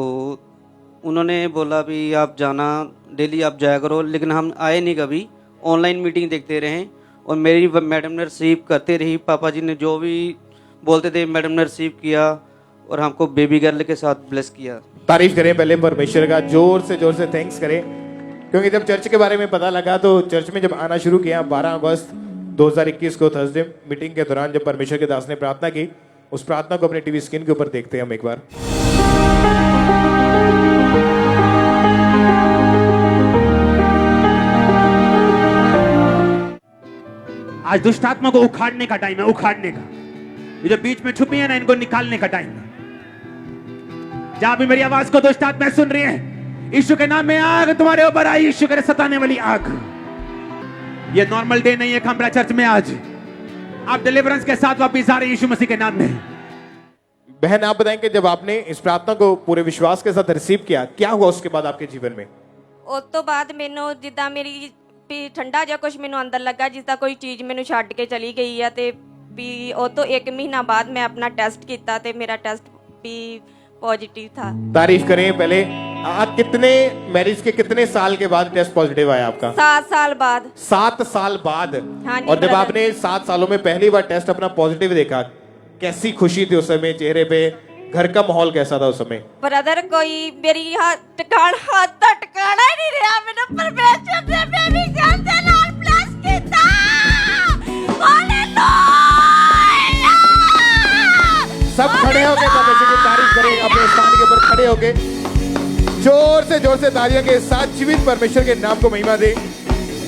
उन्होंने बोला भी आप जाना, डेली आप जाया करो। लेकिन हम आए नहीं कभी, ऑनलाइन मीटिंग देखते रहे और मेरी मैडम ने रिसीव करते रही। पापा जी ने जो भी बोलते थे मैडम ने रिसीव किया और हमको बेबी गर्ल के साथ ब्लेस किया। तारीफ करें पहले परमेश्वर का, जोर से थैंक्स करें, क्योंकि जब चर्च के बारे में पता लगा तो चर्च में जब आना शुरू किया 12 अगस्त 2021 को थर्सडे मीटिंग के दौरान जब परमेश्वर के दास ने प्रार्थना की, उस प्रार्थना को अपने टीवी स्क्रीन के ऊपर देखते हैं हम एक बार। आज दुष्ट आत्मा को उखाड़ने का टाइम है, उखाड़ने का। ये जो बीच में छुपी है ना, इनको निकालने का टाइम है। जहां भी मेरी आवाज को दुष्ट आत्मा सुन रही है, यीशु के नाम में आग तुम्हारे ऊपर आई, यीशु के सताने वाली आग। ये नॉर्मल डे नहीं है खमरा चर्च में। आज आप डिलीवरेंस के साथ वापिस आ रहे हैं यीशु मसीह के नाम में। बहन आप बताएं कि जब आपने इस प्रार्थना को पूरे विश्वास के साथ रिसीव किया, क्या हुआ उसके बाद आपके जीवन में? ਉਸ ਤੋਂ ਬਾਅਦ ਮੈਨੂੰ ਜਿੱਦਾਂ ਮੇਰੀ ਵੀ ਠੰਡਾ ਜਿਹਾ ਕੁਝ ਮੈਨੂੰ ਅੰਦਰ ਲੱਗਾ, ਜਿੱਦਾਂ ਕੋਈ ਚੀਜ਼ ਮੈਨੂੰ ਛੱਡ ਕੇ ਚਲੀ ਗਈ ਆ। ਤੇ ਵੀ ਉਹ ਤੋਂ 1 ਮਹੀਨਾ ਬਾਅਦ ਮੈਂ ਆਪਣਾ ਟੈਸਟ ਕੀਤਾ ਤੇ ਮੇਰਾ ਟੈਸਟ ਵੀ पॉजिटिव था। तारीफ करें पहले। कितने मैरिज के कितने साल के बाद टेस्ट पॉजिटिव आया आपका? 7 साल बाद। 7 साल बाद। हाँ जी, और जब brother। आपने 7 सालों में पहली बार टेस्ट अपना पॉजिटिव देखा, कैसी खुशी थी उस समय चेहरे पे? घर का माहौल कैसा था उस समय? ब्रदर कोई मेरी हाथ तो टकाना ही नहीं रहा। मैंने परमेश्वर ने बेबी गर्ल दे नाल ब्लेस कीता। हालेलुया। सब खड़े होके परमेश्वर की तारीफ करें, अपने स्थान के ऊपर खड़े होके जोर से तालियों के साथ जीवित परमेश्वर के नाम को महिमा दे।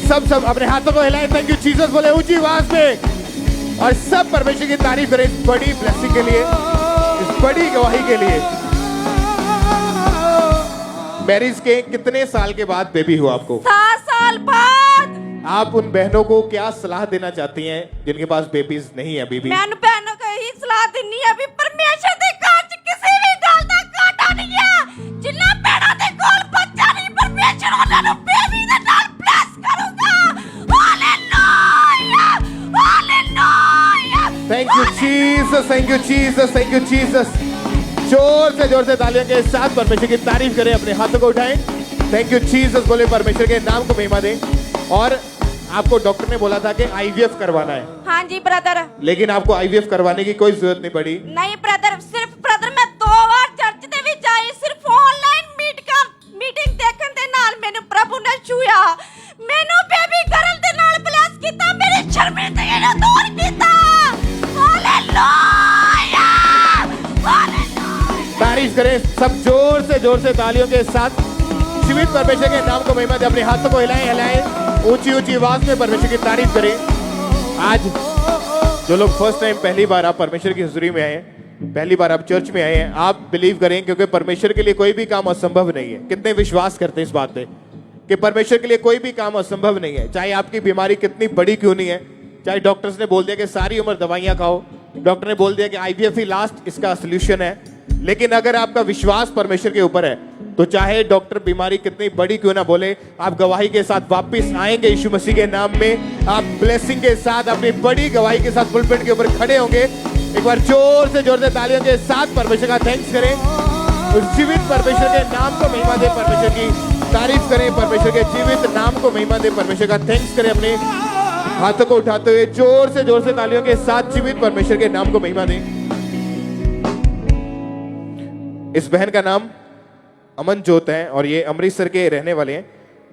सब अपने हाथों को हिलाएं, थैंक यू जीसस बोले ऊंची आवाज में, और सब परमेश्वर की तारीफ करें इस बड़ी ब्लेसिंग के लिए, इस बड़ी गवाही के लिए। मैरिज के कितने साल के बाद बेबी हुआ आपको? 7 साल बाद। आप उन बहनों को क्या सलाह देना चाहती हैं जिनके पास बेबीज नहीं है? बेबी मैं बहनों को यही सलाह देनी है भी परमेश्वर दे घर च किसी भी गल दा घाटा नहीं है। जिन्ना भैणां दे कोल बच्चा नहीं, परमेश्वर उन्हां नूं बेबी दे नाल ब्लेस करूंगा। Hallelujah, hallelujah. Thank you Jesus, thank you Jesus, thank you Jesus. जोर से तालियों के साथ परमेश्वर की तारीफ करें, अपने हाथों को उठाएं, थैंक यू जीसस बोले, परमेश्वर के नाम को महिमा दें। और आपको डॉक्टर ने बोला था कि आईवीएफ करवाना है। हाँ जी ब्रदर। लेकिन आपको आईवीएफ करवाने की कोई जरूरत नहीं पड़ी। नहीं ब्रदर, सिर्फ ब्रदर मैं 2 बार चर्च दे विच आई, सिर्फ ऑनलाइन मीटिंग देखन दे नाल मेनू प्रभु ने छुया, मेनू बेबी गर्ल दे नाल ब्लेस कीता, मेरी शर्मिंदगी नूं दूर कीता। Hallelujah, hallelujah. तारीफ करें सब जोर से तालियों के साथ जीवित परमेश्वर के नाम को महिमा दे। अपने हाथों को हिलाएं, ऊंची आवाज में परमेश्वर की तारीफ करें। आज जो लोग फर्स्ट टाइम पहली बार आप परमेश्वर की हुजूरी में आए हैं, पहली बार आप चर्च में आए हैं, आप बिलीव करें क्योंकि परमेश्वर के लिए कोई भी काम असंभव नहीं है। कितने विश्वास करते हैं इस बात पे कि परमेश्वर के लिए कोई भी काम असंभव नहीं है। चाहे आपकी बीमारी कितनी बड़ी क्यों नहीं है, चाहे डॉक्टर्स ने बोल दिया कि सारी उम्र दवाइयां खाओ, डॉक्टर ने बोल दिया कि आईवीएफ ही लास्ट इसका सोल्यूशन है, लेकिन अगर आपका विश्वास परमेश्वर के ऊपर है तो चाहे डॉक्टर बीमारी कितनी बड़ी क्यों ना बोले, आप गवाही के साथ वापस आएंगे यीशु मसीह के नाम में। आप ब्लेसिंग के साथ अपनी बड़ी गवाही के साथ पुलपिट के ऊपर खड़े होंगे। एक बार जोर से तालियों के साथ परमेश्वर का थैंक्स करें, उस जीवित परमेश्वर के नाम को महिमा दे, परमेश्वर की तारीफ करें, परमेश्वर के जीवित नाम को महिमा दे, परमेश्वर का थैंक्स करें। अपने हाथों को उठाते हुए जोर से तालियों के साथ जीवित परमेश्वर के नाम को महिमा दें। इस बहन का नाम अमनजोत है और ये अमृतसर के रहने वाले हैं।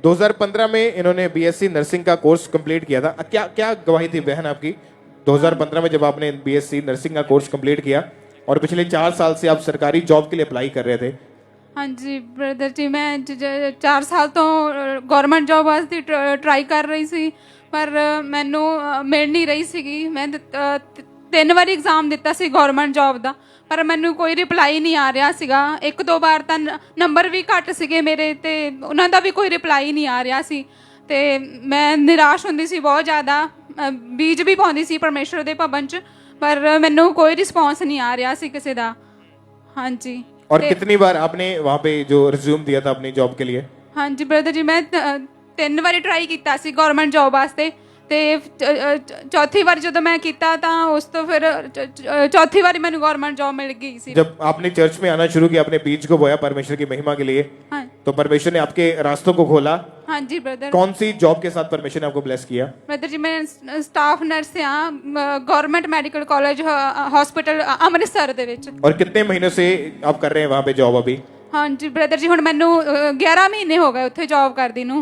2015 में इन्होंने बीएससी नर्सिंग का कोर्स कंप्लीट किया था। क्या क्या गवाही थी बहन आपकी 2015 में जब आपने बीएससी नर्सिंग का कोर्स कंप्लीट किया और पिछले 4 साल से आप सरकारी जॉब के लिए अप्लाई कर रहे थे? हाँ जी ब्रदर जी, मैं 4 साल तो गवर्नमेंट जॉब वास्ते ट्राई कर रही सी, पर मैनू मिल नहीं रही ਸੀਗੀ। मैं 3 ਵਾਰੀ एग्जाम ਦਿੱਤਾ ਸੀ गवर्नमेंट जॉब ਦਾ, ਪਰ ਮੈਨੂੰ ਕੋਈ ਰਿਪਲਾਈ ਨਹੀਂ ਆ ਰਿਹਾ ਸੀਗਾ। 1-2 ਵਾਰ ਤਾਂ ਨੰਬਰ ਵੀ ਘੱਟ ਸੀਗੇ ਮੇਰੇ ਤੇ ਉਹਨਾਂ ਦਾ ਵੀ ਕੋਈ ਰਿਪਲਾਈ ਨਹੀਂ ਆ ਰਿਹਾ ਸੀ ਤੇ ਮੈਂ ਨਿਰਾਸ਼ ਹੁੰਦੀ ਸੀ ਬਹੁਤ ਜ਼ਿਆਦਾ। ਬੀਜ ਵੀ ਪਾਉਂਦੀ ਸੀ ਪਰਮੇਸ਼ਰ ਦੇ ਭਵਨ 'ਚ, ਪਰ ਮੈਨੂੰ ਕੋਈ ਰਿਸਪੌਂਸ नहीं आ ਰਿਹਾ ਸੀ ਕਿਸੇ ਦਾ। हाँ जी। और कितनी बार आपने वहाँ पे जो रिज्यूम दिया था अपनी जॉब के लिए? हाँ जी ब्रदर जी, मैं 3 ਵਾਰੀ ट्राई किया सी गवर्नमेंट जॉब वास्ते ਤੇ ਚੌਥੀ ਵਾਰ ਜਦੋਂ मैं ਕੀਤਾ ਤਾਂ ਉਸ ਤੋਂ ਫਿਰ चौथी बारी मैंने गवर्नमेंट जॉब मिल गई सी। जब आपने चर्च में आना शुरू किया, अपने बीज को बोया परमेश्वर की महिमा के लिए, हाँ। तो परमेश्वर ने आपके रास्तों को खोला। हाँ जी ब्रदर। कौन सी जॉब के साथ परमेश्वर ने आपको ब्लेस किया? ब्रदर जी, मैं स्टाफ नर्स हाँ government medical college hospital Amritsar ਦੇ ਵਿੱਚ। और कितने महीनों से आप कर रहे हैं वहाँ पे जॉब अभी? हाँ जी ब्रदर जी, ਹੁਣ ਮੈਨੂੰ 11 ਮਹੀਨੇ ਹੋ गए ਉੱਥੇ जॉब करदी ਨੂੰ।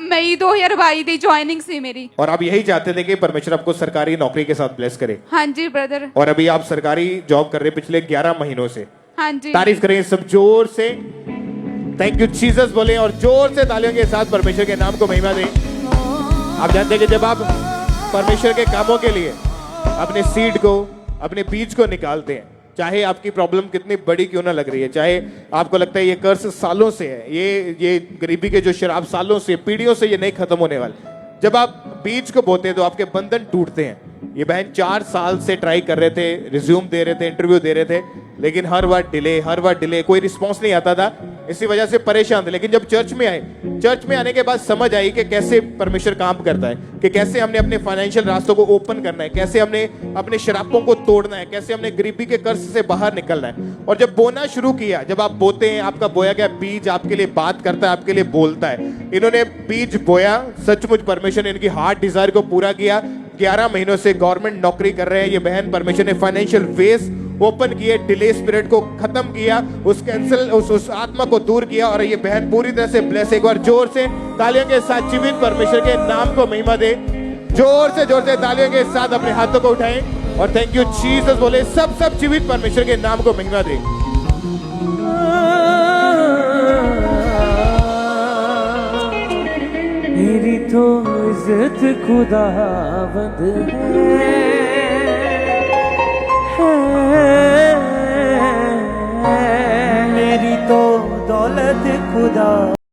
मई 2022 ਦੀ ज्वाइनिंग ਸੀ मेरी। और आप यही चाहते थे कि परमेश्वर आपको सरकारी नौकरी के साथ ब्लेस करे? हाँ जी ब्रदर। और अभी आप सरकारी जॉब कर रहे पिछले 11 महीनों से। हाँ जी। तारीफ करें सब जोर से, थैंक यू जीसस बोले और जोर से तालियों के साथ परमेश्वर के नाम को महिमा दें। आप जानते हैं कि जब आप परमेश्वर के कामों के लिए अपने सीड को, अपने बीज को निकालते हैं, चाहे आपकी प्रॉब्लम कितनी बड़ी क्यों ना लग रही है, चाहे आपको लगता है ये कर्ज सालों से है, ये गरीबी के जो शराब सालों से, पीढ़ियों से ये नहीं खत्म होने वाले, जब आप बीज को बोते हैं तो आपके बंधन टूटते हैं। ये बहन 4 साल से ट्राई कर रहे थे, रिज्यूम दे रहे थे, इंटरव्यू दे रहे थे, लेकिन हर बार डिले, कोई रिस्पॉन्स नहीं आता था, इसी वजह से परेशान थे। लेकिन जब चर्च में आए, चर्च में आने के बाद समझ आई कि कैसे परमेश्वर काम करता है, कि कैसे हमने अपने फाइनेंशियल रास्तों को ओपन करना है, कैसे हमने अपने शराबों को तोड़ना है, कैसे हमने गरीबी के कर्ज से बाहर निकलना है। और जब बोना शुरू किया, जब आप बोते हैं, आपका बोया गया बीज आपके लिए बात करता है, आपके लिए बोलता है। इन्होंने बीज बोया, सचमुच परमेश्वर ने इनकी हार्ट डिजायर को पूरा किया। 11 महीनों से गवर्नमेंट नौकरी कर रहे हैं ये बहन। परमेश्वर ने फाइनेंशियल वेज ओपन किए, डिले स्पिरिट को खत्म किया, उस कैंसिल उस आत्मा को दूर किया और ये बहन पूरी तरह से ब्लेस। एक बार जोर से तालियों के साथ जीवित परमेश्वर के नाम को महिमा दे। जोर से तालियों के साथ अपने हाथों को उठाएं और थैंक यू जीसस बोले। सब जीवित परमेश्वर के नाम को महिमा दे। मेरी तो इज्जत खुदावंद है, मेरी तो दौलत खुदा